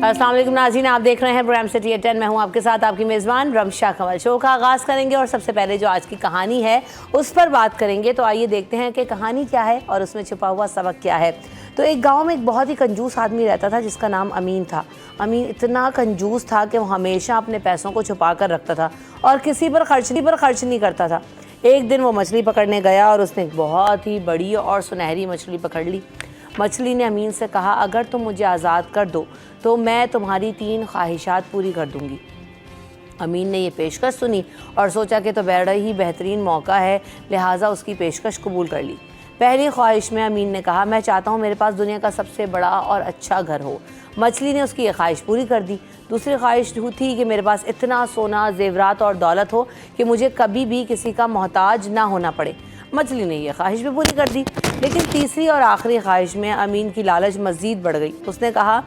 अस्सलाम वालेकुम नाज़रीन, आप देख रहे हैं प्रोग्राम सिटी एट 10। मैं हूं आपके साथ आपकी मेज़बान रमशा कमल। शो का आगाज़ करेंगे और सबसे पहले जो आज की कहानी है उस पर बात करेंगे। तो आइए देखते हैं कि कहानी क्या है और उसमें छुपा हुआ सबक क्या है। तो एक गांव में एक बहुत ही कंजूस आदमी रहता था जिसका नाम अमीन था। अमीन इतना कंजूस था कि वो हमेशा अपने पैसों को छुपा कर रखता था और किसी पर खर्च नहीं करता था। एक दिन वो मछली पकड़ने गया और उसने एक बहुत ही बड़ी और सुनहरी मछली पकड़ ली। मछली ने अमीन से कहा, अगर तुम मुझे आज़ाद कर दो तो मैं तुम्हारी 3 ख्वाहिशात पूरी कर दूंगी। अमीन ने ये पेशकश सुनी और सोचा कि तो बड़ा ही बेहतरीन मौका है, लिहाजा उसकी पेशकश कबूल कर ली। पहली ख्वाहिश में अमीन ने कहा, मैं चाहता हूँ मेरे पास दुनिया का सबसे बड़ा और अच्छा घर हो। मछली ने उसकी ये ख्वाहिश पूरी कर दी। दूसरी ख्वाहिश थी कि मेरे पास इतना सोना, जेवरात और दौलत हो कि मुझे कभी भी किसी का मोहताज ना होना पड़े। मछली ने यह ख्वाहिश भी पूरी कर दी। लेकिन तीसरी और आखिरी ख्वाहिश में अमीन की लालच मज़ीद बढ़ गई। उसने कहा,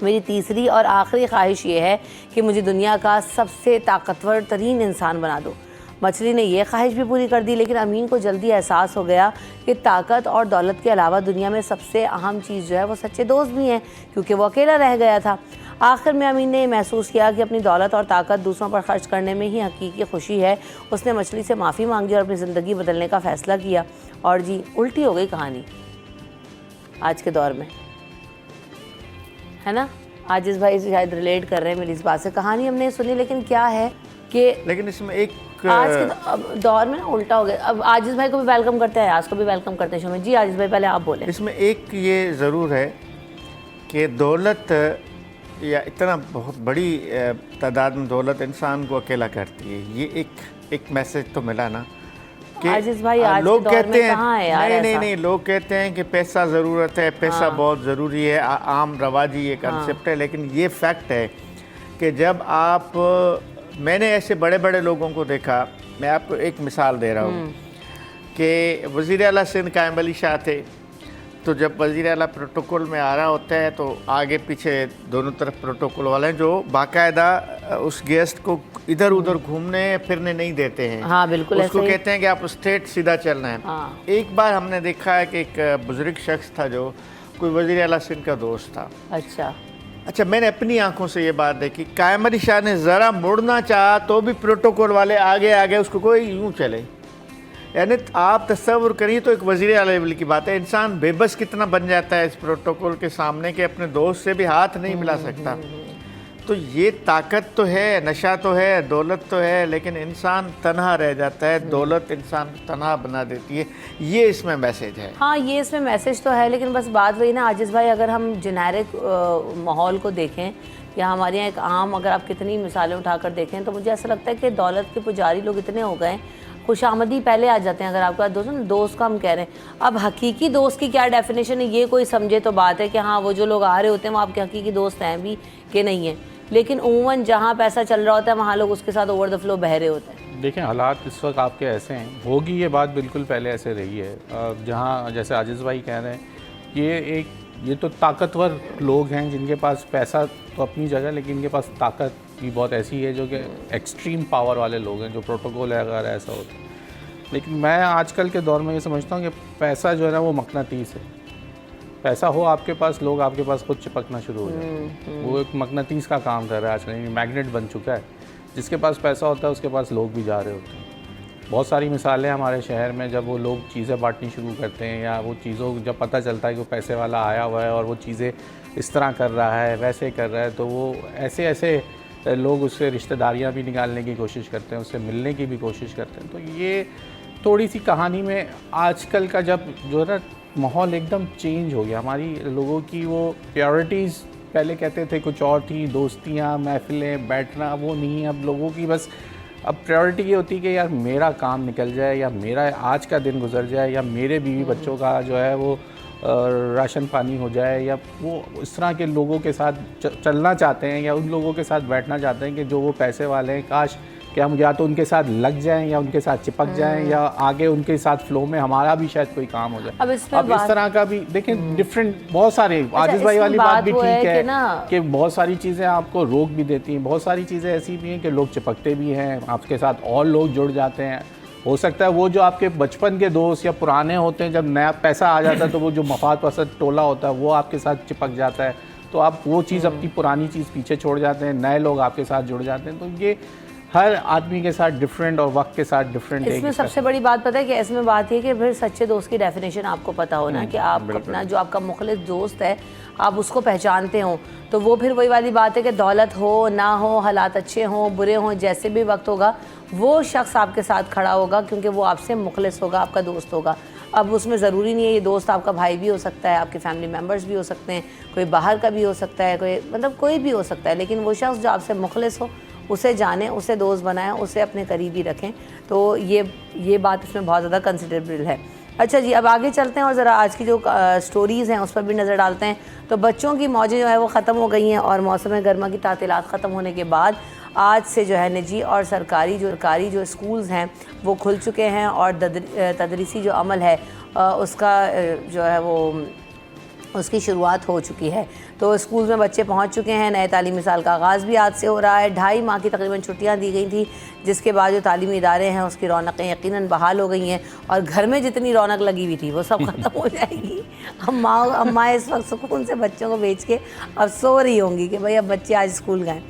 मेरी तीसरी और आखिरी ख्वाहिश ये है कि मुझे दुनिया का सबसे ताकतवर तरीन इंसान बना दो। मछली ने यह ख्वाहिश भी पूरी कर दी। लेकिन अमीन को जल्दी एहसास हो गया कि ताकत और दौलत के अलावा दुनिया में सबसे अहम चीज़ जो है वो सच्चे दोस्त भी हैं, क्योंकि वो अकेला रह गया था। आखिर में अमीन ने महसूस किया कि अपनी दौलत और ताकत दूसरों पर खर्च करने में ही हकीकी खुशी है। उसने मछली से माफ़ी मांगी और अपनी ज़िंदगी बदलने का फ़ैसला किया। और जी, उल्टी हो गई कहानी आज के दौर में, है ना। आज इस भाई से शायद रिलेट कर रहे हैं मेरी इस बात से। कहानी हमने सुनी, लेकिन क्या है कि लेकिन इसमें एक आज के दौर में ना उल्टा हो गया। अब आजिज़ भाई को भी वेलकम करते हैं, आज को भी वेलकम करते हैं शो में। जी आजिज़ भाई, पहले आप बोलें। इसमें एक ये ज़रूर है कि दौलत या इतना बहुत बड़ी तादाद में दौलत इंसान को अकेला करती है। ये एक मैसेज तो मिला ना कि आजिज़ भाई आज लोग के दौर कहते में कहाँ है यार हैं, ऐसा? नहीं, लोग कहते हैं कि पैसा ज़रूरत है, पैसा बहुत ज़रूरी है, आम रवाजी ये कंसेप्ट है। लेकिन ये फैक्ट है कि जब आप, मैंने ऐसे बड़े बड़े लोगों को देखा। मैं आपको एक मिसाल दे रहा हूँ कि वज़ीर आला सिंध कायम अली शाह थे। तो जब वज़ीर आला प्रोटोकॉल में आ रहा होता है तो आगे पीछे दोनों तरफ प्रोटोकॉल वाले हैं जो बाकायदा उस गेस्ट को इधर उधर घूमने फिरने नहीं देते हैं। हाँ बिल्कुल, उसको कहते हैं कि आप स्ट्रेट सीधा चलना है। हाँ। एक बार हमने देखा है कि एक बुजुर्ग शख्स था जो कोई वज़ीर आला सिंध का दोस्त था। अच्छा, मैंने अपनी आंखों से ये बात देखी। कायम अली शाह ने ज़रा मुड़ना चाहा तो भी प्रोटोकॉल वाले आगे आगे उसको कोई यूँ चले। यानी आप तस्वुर करिए, तो एक वज़ीर आला लेवल की बात है। इंसान बेबस कितना बन जाता है इस प्रोटोकॉल के सामने कि अपने दोस्त से भी हाथ नहीं मिला सकता। तो ये ताकत तो है, नशा तो है, दौलत तो है, लेकिन इंसान तन्हा रह जाता है। दौलत इंसान तन्हा बना देती है। ये इसमें मैसेज है। हाँ, ये इसमें मैसेज तो है, लेकिन बस बात वही ना आजिज़ भाई, अगर हम जेनेरिक माहौल को देखें या हमारे यहाँ एक आम, अगर आप कितनी मिसालें उठाकर देखें, तो मुझे ऐसा लगता है कि दौलत के पुजारी लोग इतने हो गए, खुशामदी पहले आ जाते हैं। अगर आपका दोस्त का हम कह रहे हैं, अब हकीकी दोस्त की क्या डेफिनेशन है ये कोई समझे तो बात है कि हाँ वो जो लोग आ रहे होते हैं वो आपके हकीकी दोस्त हैं भी कि नहीं है। लेकिन उमूमन जहाँ पैसा चल रहा होता है वहाँ लोग उसके साथ ओवर द फ्लो बह रहे होते हैं। देखें, हालात इस वक्त आपके ऐसे हैं, होगी ये बात बिल्कुल पहले ऐसे रही है। जहाँ जैसे आजिज़ भाई कह रहे हैं, ये तो ताकतवर लोग हैं जिनके पास पैसा तो अपनी जगह, लेकिन इनके पास ताकत भी बहुत ऐसी है जो कि एक्सट्रीम पावर वाले लोग हैं, जो प्रोटोकॉल है अगर ऐसा होता है। लेकिन मैं आजकल के दौर में ये समझता हूँ कि पैसा जो है ना वो मकनातीस है। पैसा हो आपके पास, लोग आपके पास खुद चिपकना शुरू हो जाते हैं। वो एक मकनातीस का काम कर रहा है आजकल, मैग्नेट बन चुका है। जिसके पास पैसा होता है उसके पास लोग भी जा रहे होते हैं। बहुत सारी मिसालें हमारे शहर में, जब वो लोग चीज़ें बांटनी शुरू करते हैं या वो चीज़ों जब पता चलता है कि वो पैसे वाला आया हुआ है और वो चीज़ें इस तरह कर रहा है, वैसे कर रहा है, तो वो ऐसे लोग उससे रिश्तेदारियाँ भी निकालने की कोशिश करते हैं, उससे मिलने की भी कोशिश करते हैं। तो ये थोड़ी सी कहानी में आजकल का जब जो है ना माहौल एकदम चेंज हो गया। हमारी लोगों की वो प्रायोरिटीज़ पहले कहते थे कुछ और थी, दोस्तियाँ, महफिलें, बैठना, वो नहीं। अब लोगों की बस अब प्रायोरिटी ये होती है कि यार मेरा काम निकल जाए, या मेरा आज का दिन गुजर जाए, या मेरे बीवी बच्चों का जो है वो राशन पानी हो जाए, या वो इस तरह के लोगों के साथ चलना चाहते हैं या उन लोगों के साथ बैठना चाहते हैं कि जो वो पैसे वाले हैं। काश क्या मुझे या तो उनके साथ लग जाएं या उनके साथ चिपक जाएं या आगे उनके साथ फ्लो में हमारा भी शायद कोई काम हो जाए। अब इस तरह का भी देखें डिफरेंट बहुत सारे, आजिज़ भाई वाली बात भी ठीक है कि बहुत सारी चीज़ें आपको रोक भी देती हैं। बहुत सारी चीज़ें ऐसी भी हैं कि लोग चिपकते भी हैं, आपके साथ और लोग जुड़ जाते हैं। हो सकता है वो जो आपके बचपन के दोस्त या पुराने होते हैं, जब नया पैसा आ जाता है तो वो जो मफाद पसंद टोला होता है वो आपके साथ चिपक जाता है। तो आप वो चीज़ अपनी पुरानी चीज़ पीछे छोड़ जाते हैं, नए लोग आपके साथ जुड़ जाते हैं। तो ये हर आदमी के साथ डिफरेंट और वक्त के साथ डिफरेंट। इसमें सबसे बड़ी बात पता है कि इसमें बात ये कि फिर सच्चे दोस्त की डेफिनेशन आपको पता होना कि आप अपना जो आपका मुखलिस दोस्त है आप उसको पहचानते हो। तो वो फिर वही वाली बात है कि दौलत हो ना हो, हालात अच्छे हों बुरे हों, जैसे भी वक्त होगा वो शख्स आपके साथ खड़ा होगा क्योंकि वो आपसे मुखलिस होगा, आपका दोस्त होगा। अब उसमें ज़रूरी नहीं है ये दोस्त आपका भाई भी हो सकता है, आपके फैमिली मेम्बर्स भी हो सकते हैं, कोई बाहर का भी हो सकता है, कोई मतलब कोई भी हो सकता है, लेकिन वो शख्स जो आपसे मुखलिस हो उसे जानें, उसे दोस्त बनाएं, उसे अपने करीबी रखें। तो ये बात इसमें बहुत ज़्यादा कंसिडरेबल है। अच्छा जी, अब आगे चलते हैं और ज़रा आज की जो स्टोरीज़ हैं उस पर भी नज़र डालते हैं। तो बच्चों की मौजें जो है वो ख़त्म हो गई हैं और मौसम गर्मा की तातीलात ख़त्म होने के बाद आज से जो है निजी और सरकारी जो स्कूल्स हैं वो खुल चुके हैं और तदरीसी जो अमल है उसका जो है वो उसकी शुरुआत हो चुकी है। तो स्कूल में बच्चे पहुंच चुके हैं। नए तालीमी साल का आगाज़ भी आज से हो रहा है। 2.5 माह की तकरीबन छुट्टियां दी गई थी, जिसके बाद जो तालीमी इदारे हैं उसकी रौनकें यकीनन बहाल हो गई हैं और घर में जितनी रौनक लगी हुई थी वो सब ख़त्म हो जाएगी। अम्मा इस वक्त सुकून से बच्चों को भेज के अब सो रही होंगी कि भाई अब बच्चे आज स्कूल गए।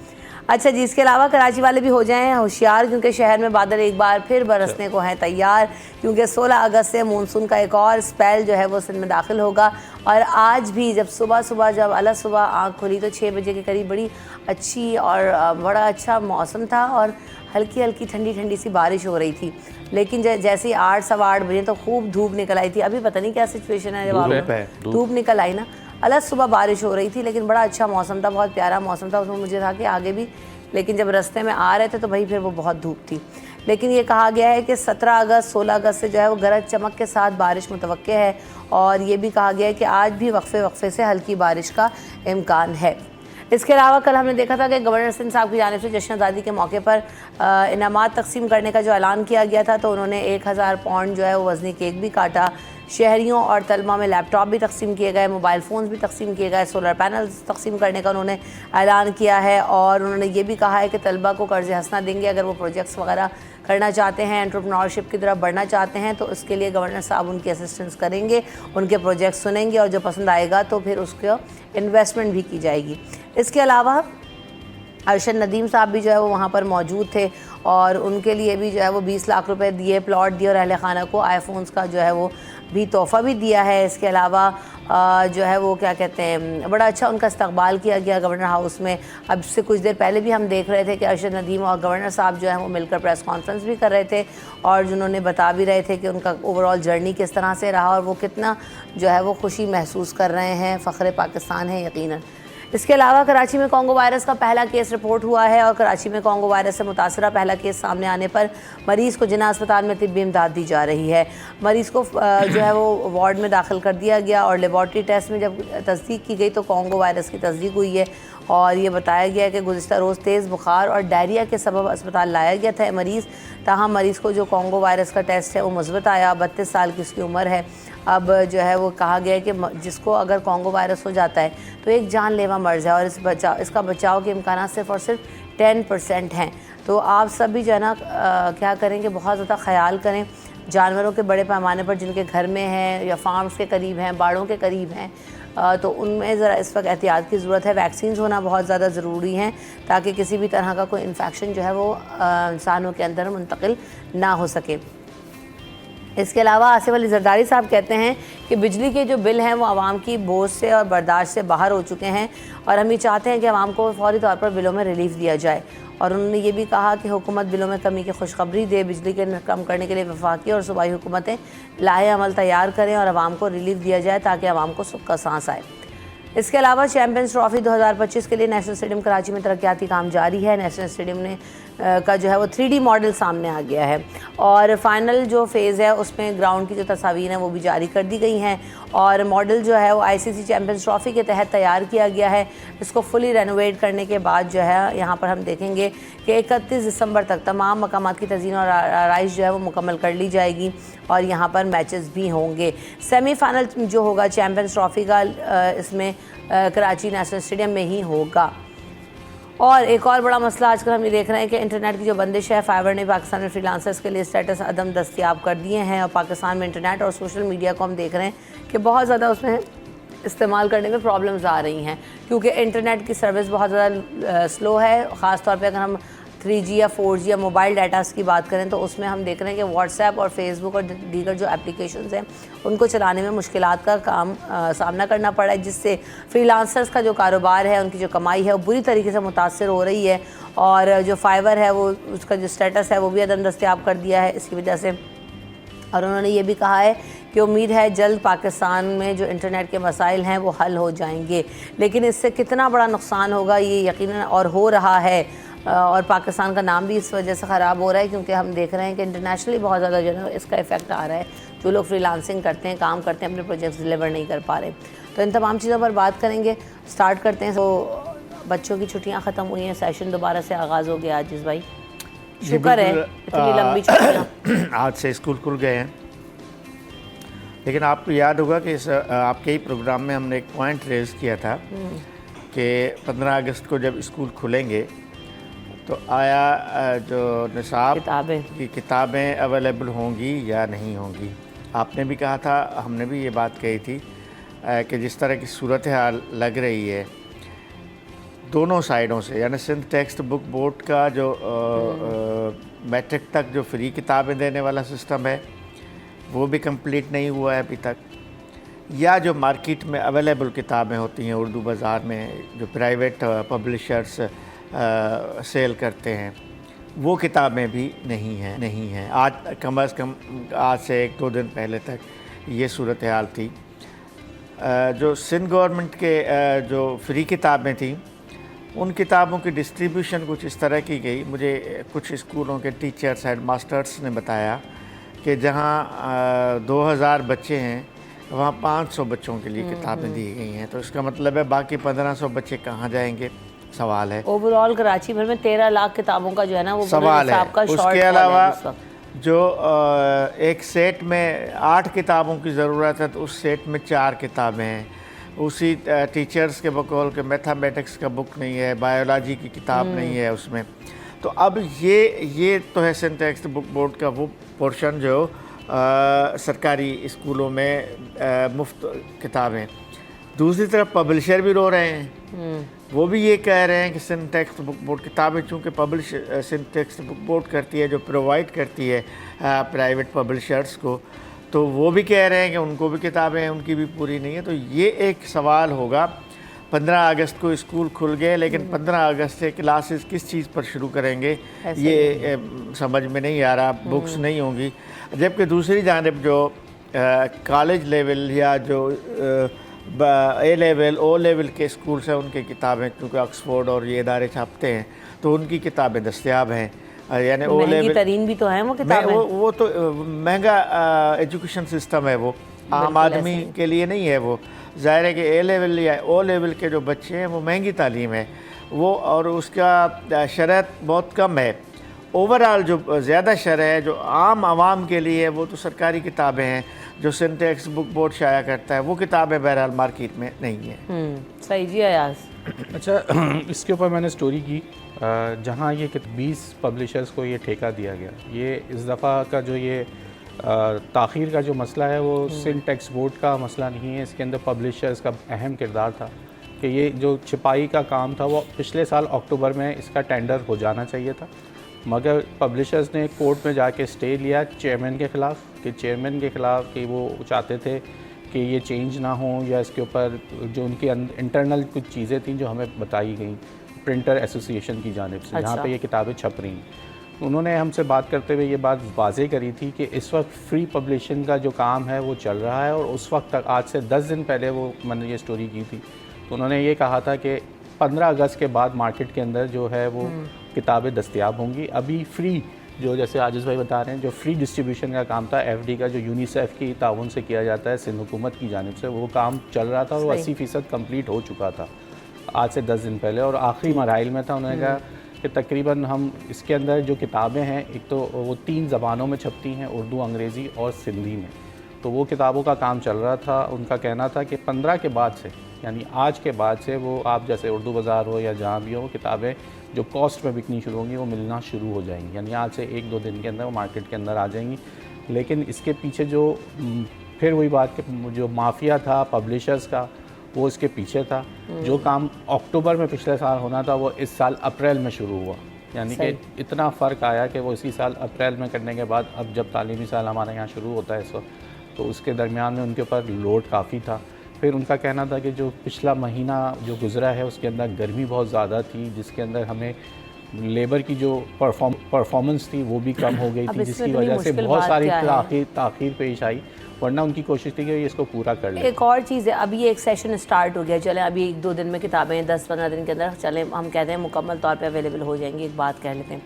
अच्छा जी, इसके अलावा कराची वाले भी हो जाएं होशियार क्योंकि शहर में बादल एक बार फिर बरसने को हैं तैयार, क्योंकि 16 अगस्त से मानसून का एक और स्पेल जो है वो सिंध में दाखिल होगा। और आज भी जब सुबह जब अलग सुबह आँख खुली तो 6 बजे के करीब बड़ी अच्छी और बड़ा अच्छा मौसम था और हल्की हल्की ठंडी सी बारिश हो रही थी। लेकिन जैसे ही 8 सवा 8 बजे तो खूब धूप निकल आई थी। अभी पता नहीं क्या सिचुएशन है, जब धूप निकल आई ना, अलग सुबह बारिश हो रही थी लेकिन बड़ा अच्छा मौसम था, बहुत प्यारा मौसम था। उसमें मुझे था कि आगे भी, लेकिन जब रास्ते में आ रहे थे तो भाई फिर वो बहुत धूप थी। लेकिन ये कहा गया है कि 17 अगस्त 16 अगस्त से जो है वो गरज चमक के साथ बारिश मुतवक्के है और ये भी कहा गया है कि आज भी वक्फे से हल्की बारिश का इम्कान है। इसके अलावा कल हमने देखा था कि गवर्नर सिंध साहब की जानिब से जश्न आज़ादी के मौके पर इनामात तकसीम करने का जो ऐलान किया गया था, तो उन्होंने 1000 पाउंड जो है वो वज़नी केक भी काटा। शहरियों और तलबा में लैपटॉप भी तकसीम किए गए, मोबाइल फ़ोन्स भी तकसीम किए गए, सोलर पैनल्स तकसीम करने का उन्होंने ऐलान किया है। और उन्होंने ये भी कहा है कि तलबा को कर्ज़ हसना देंगे अगर वो प्रोजेक्ट्स वगैरह करना चाहते हैं, एंटरप्रेन्योरशिप की तरफ बढ़ना चाहते हैं, तो उसके लिए गवर्नर साहब उनकी असिस्टेंस करेंगे, उनके प्रोजेक्ट सुनेंगे और जो पसंद आएगा तो फिर उसको इन्वेस्टमेंट भी की जाएगी। इसके अलावा अरशद नदीम साहब भी जो है वो वहाँ पर मौजूद थे और उनके लिए भी जो है वो 20 लाख रुपए दिए, प्लॉट दिए और अहले खाना को आईफोन्स का जो है वो भी तोहफ़ा भी दिया है। इसके अलावा जो है वो क्या कहते हैं, बड़ा अच्छा उनका इस्तकबाल किया गया गवर्नर हाउस में। अब से कुछ देर पहले भी हम देख रहे थे कि अरशद नदीम और गवर्नर साहब जो है वो मिलकर प्रेस कॉन्फ्रेंस भी कर रहे थे और जिन्होंने बता भी रहे थे कि उनका ओवरऑल जर्नी किस तरह से रहा और वो कितना जो है वो खुशी महसूस कर रहे हैं। फ़ख्र पाकिस्तान है यकीनन। इसके अलावा कराची में कॉन्गो वायरस का पहला केस रिपोर्ट हुआ है और कराची में कॉन्गो वायरस से मुतासरा पहला केस सामने आने पर मरीज़ को जिन्ना अस्पताल में तिब्बी इमदाद दी जा रही है। मरीज़ को जो है वो वार्ड में दाखिल कर दिया गया और लेबॉर्ट्री टेस्ट में जब तस्दीक की गई तो कॉन्गो वायरस की तस्दीक हुई है और ये बताया गया कि गुज़िश्ता रोज़ तेज़ बुखार और डायरिया के सबब अस्पताल लाया गया था मरीज़। ताहम मरीज़ को जो कॉन्गो वायरस का टेस्ट है वो मुस्बत आया। 32 साल की उसकी उम्र है। अब जो है वो कहा गया है कि जिसको अगर कॉन्गो वायरस हो जाता है तो एक जानलेवा मर्ज़ है और इसका बचाव के इम्कान सिर्फ और सिर्फ 10% हैं। तो आप सब भी जो है ना क्या करें कि बहुत ज़्यादा ख्याल करें जानवरों के बड़े पैमाने पर जिनके घर में हैं या फार्म्स के करीब हैं, बाड़ों के करीब हैं, तो उनमें ज़रा इस वक्त एहतियात की ज़रूरत है। वैक्सीन होना बहुत ज़्यादा ज़रूरी हैं ताकि किसी भी तरह का कोई इन्फेक्शन जो है वो इंसानों के अंदर मुंतकिल ना हो सके। इसके अलावा आसिफ अली जरदारी साहब कहते हैं कि बिजली के जो बिल हैं वो आवाम की बोझ से और बर्दाश्त से बाहर हो चुके हैं और हम ये चाहते हैं कि आवाम को फौरी तौर पर बिलों में रिलीफ दिया जाए। और उन्होंने ये भी कहा कि हुकूमत बिलों में कमी की खुशखबरी दे, बिजली के कम करने के लिए वफाकी और सूबाई हुकूमतें लाहे अमल तैयार करें और आवाम को रिलीफ दिया जाए ताकि आवाम को सुख का सांस आए। इसके अलावा चैम्पियंस ट्रॉफी 2025 के लिए नेशनल स्टेडियम कराची में तरक्याती काम जारी है। नेशनल स्टेडियम ने का जो है वो 3D मॉडल सामने आ गया है और फाइनल जो फेज़ है उसमें ग्राउंड की जो तस्वीरें हैं वो भी जारी कर दी गई हैं और मॉडल जो है वो ICC चैम्पियंस ट्रॉफी के तहत तैयार किया गया है। इसको फुली रेनोवेट करने के बाद जो है यहाँ पर हम देखेंगे कि 31 दिसंबर तक तमाम मकामात की तज़ीन और आराइश जो है वो मुकम्मल कर ली जाएगी और यहाँ पर मैचेस भी होंगे। सेमीफाइनल जो होगा चैम्पियंस ट्रॉफी का इसमें कराची नेशनल स्टेडियम में ही होगा। और एक और बड़ा मसला आजकल हम ये देख रहे हैं कि इंटरनेट की जो बंदिश है, फाइबर ने पाकिस्तान में फ्रीलांसर्स के लिए स्टेटस अदम दस्तियाब कर दिए हैं और पाकिस्तान में इंटरनेट और सोशल मीडिया को हम देख रहे हैं कि बहुत ज़्यादा उसमें इस्तेमाल करने में प्रॉब्लम्स आ रही हैं, क्योंकि इंटरनेट की सर्विस बहुत ज़्यादा स्लो है। ख़ास तौर पे अगर हम 3G या 4G या मोबाइल डाटास की बात करें तो उसमें हम देख रहे हैं कि व्हाट्सएप और फेसबुक और दीगर जो एप्लीकेशंस हैं उनको चलाने में मुश्किलात का सामना करना पड़ा है, जिससे फ्रीलांसर्स का जो कारोबार है, उनकी जो कमाई है वो बुरी तरीके से मुतासर हो रही है। और जो फाइवर है वो उसका जो स्टेटस है वो भी अदम दस्तयाब कर दिया है इसकी वजह से। और उन्होंने ये भी कहा है कि उम्मीद है जल्द पाकिस्तान में जो इंटरनेट के मसाइल हैं वो हल हो जाएंगे, लेकिन इससे कितना बड़ा नुकसान होगा ये यकीनन और हो रहा है। और पाकिस्तान का नाम भी इस वजह से ख़राब हो रहा है, क्योंकि हम देख रहे हैं कि इंटरनेशनली बहुत ज़्यादा जो है इसका इफ़ेक्ट आ रहा है। जो लोग फ्रीलांसिंग करते हैं, काम करते हैं, अपने प्रोजेक्ट्स डिलीवर नहीं कर पा रहे। तो इन तमाम चीज़ों पर बात करेंगे। स्टार्ट करते हैं। तो बच्चों की छुट्टियां ख़त्म हुई हैं, सेशन दोबारा से आगाज़ हो गया। आजिज़ भाई, शुक्र है इतनी लंबी छुट्टियां। आज से स्कूल खुल गए हैं, लेकिन आपको याद होगा कि आपके ही प्रोग्राम में हमने एक पॉइंट रेज़ किया था कि 15 अगस्त को जब स्कूल खुलेंगे तो आया जो निसाब की किताबें अवेलेबल होंगी या नहीं होंगी। आपने भी कहा था, हमने भी ये बात कही थी कि जिस तरह की सूरत हाल लग रही है दोनों साइडों से, यानी सिंध टेक्स्ट बुक बोर्ड का जो मैट्रिक तक जो फ्री किताबें देने वाला सिस्टम है वो भी कंप्लीट नहीं हुआ है अभी तक, या जो मार्केट में अवेलेबल किताबें होती हैं उर्दू बाज़ार में जो प्राइवेट पब्लिशर्स सेल करते हैं वो किताबें भी नहीं हैं। आज कम अज़ कम आज से 1-2 दिन पहले तक ये सूरत हाल थी। जो सिंध गवर्नमेंट के जो फ्री किताबें थीं उन किताबों की डिस्ट्रीब्यूशन कुछ इस तरह की गई। मुझे कुछ स्कूलों के टीचर्स, हेड मास्टर्स ने बताया कि जहाँ 2000 बच्चे हैं वहाँ 500 बच्चों के लिए किताबें दी गई हैं। तो इसका मतलब है बाकी 1500 बच्चे कहाँ जाएंगे, सवाल है। ओवरऑल कराची भर में 13 लाख किताबों का जो है ना वो सवाल है। उसके अलावा जो एक सेट में 8 किताबों की ज़रूरत है तो उस सेट में 4 किताबें हैं। उसी टीचर्स के बकौल के मैथमेटिक्स का बुक नहीं है, बायोलॉजी की किताब नहीं है उसमें। तो अब ये तो है सिंध टेक्स्ट बुक बोर्ड का वो पोर्शन जो सरकारी स्कूलों में मुफ्त किताबें। दूसरी तरफ पब्लिशर भी रो रहे हैं, वो भी ये कह रहे हैं कि सिंध टेक्स्ट बुक बोर्ड किताबें चूँकि सिंध टेक्स्ट बुक बोर्ड करती है, जो प्रोवाइड करती है प्राइवेट पब्लिशर्स को, तो वो भी कह रहे हैं कि उनको भी किताबें उनकी भी पूरी नहीं है। तो ये एक सवाल होगा। 15 अगस्त को स्कूल खुल गए, लेकिन 15 अगस्त से क्लासेस किस चीज़ पर शुरू करेंगे ये समझ में नहीं आ रहा। बुक्स नहीं होंगी, जबकि दूसरी जानिब जो कॉलेज लेवल या जो ए लेवल ओ लेवल के स्कूल्स हैं उनकी किताबें, क्योंकि ऑक्सफोर्ड और ये इदारे छापते हैं तो उनकी किताबें दस्तयाब हैं। यानी ओ लेवल तरीन भी तो है वो किताबें। वो तो महंगा एजुकेशन सिस्टम है, वो आम आदमी के लिए नहीं है। वो ज़ाहिर है कि ए लेवल या ओ लेवल के जो बच्चे हैं वो महंगी तालीम है वो, और उसका शरत बहुत कम है। ओवरऑल जो ज़्यादा शरह है जो आम आवाम के लिए है वो तो सरकारी किताबें हैं जो सिंध टेक्स्ट बुक बोर्ड शाया करता है। वो किताबें बहरहाल मार्केट में नहीं हैं। सही जी अयाज। अच्छा, इसके ऊपर मैंने स्टोरी की जहाँ ये 20 पब्लिशर्स को ये ठेका दिया गया। ये इस दफ़ा का जो ये ताख़ीर का जो मसला है वो सिंध टेक्स्ट बोर्ड का मसला नहीं है, इसके अंदर पब्लिशर्स का अहम किरदार था कि ये जो छिपाई का काम था वो पिछले साल अक्टूबर में इसका टेंडर हो जाना चाहिए था, मगर पब्लिशर्स ने कोर्ट में जाके स्टे लिया चेयरमैन के ख़िलाफ़ कि वो चाहते थे कि ये चेंज ना हो, या इसके ऊपर जो उनकी इंटरनल कुछ चीज़ें थी जो हमें बताई गई प्रिंटर एसोसिएशन की जानिब से, जहाँ पे ये किताबें छप रही। उन्होंने हमसे बात करते हुए ये बात वाज़ेह करी थी कि इस वक्त फ्री पब्लिशिंग का जो काम है वो चल रहा है, और उस वक्त तक आज से 10 दिन पहले वो मैंने ये स्टोरी की थी तो उन्होंने ये कहा था कि 15 अगस्त के बाद मार्केट के अंदर जो है वो किताबें दस्तयाब होंगी। अभी फ्री जो जैसे आजिज़ भाई बता रहे हैं जो फ्री डिस्ट्रीब्यूशन का काम था FD का, जो यूनिसेफ की ताउन से किया जाता है सिंध हुकूमत की जानिब से, वो काम चल रहा था और वो 80% कम्प्लीट हो चुका था आज से 10 दिन पहले, और आखिरी मराइल में था। उन्होंने कहा कि तकरीबन हम इसके अंदर जो किताबें हैं एक तो वो 3 ज़बानों में छपती हैं, उर्दू, अंग्रेज़ी और सिंधी में, तो वो किताबों का काम चल रहा था। उनका कहना था कि 15 के बाद से, यानी आज के बाद से, वो आप जैसे उर्दू बाज़ार हो या जहाँ भी हो, वो किताबें जो कॉस्ट में बिकनी शुरू होंगी वो मिलना शुरू हो जाएंगी, यानी आज से 1-2 दिन के अंदर वो मार्केट के अंदर आ जाएंगी। लेकिन इसके पीछे जो फिर वही बात कि जो माफिया था पब्लिशर्स का, वो इसके पीछे था। जो काम अक्टूबर में पिछले साल होना था वो इस साल अप्रैल में शुरू हुआ, यानी कि इतना फ़र्क आया कि वो इसी साल अप्रैल में करने के बाद अब जब तालीमी साल हमारे यहाँ शुरू होता है इस वक्त, तो उसके दरमियान में उनके ऊपर लोड काफ़ी था। फिर उनका कहना था कि जो पिछला महीना जो गुज़रा है उसके अंदर गर्मी बहुत ज़्यादा थी, जिसके अंदर हमें लेबर की जो परफॉर्मेंस थी वो भी कम हो गई थी, जिसकी वजह से बहुत सारी ताख़ीर पेश आई, वरना उनकी कोशिश थी कि ये इसको पूरा कर लें। एक और चीज़ है, अभी ये एक सेशन स्टार्ट हो गया, चले अभी 1-2 दिन में किताबें 10-15 दिन के अंदर चले हम कहते हैं मुकम्मल तौर पे अवेलेबल हो जाएंगी। एक बात कह लेते हैं,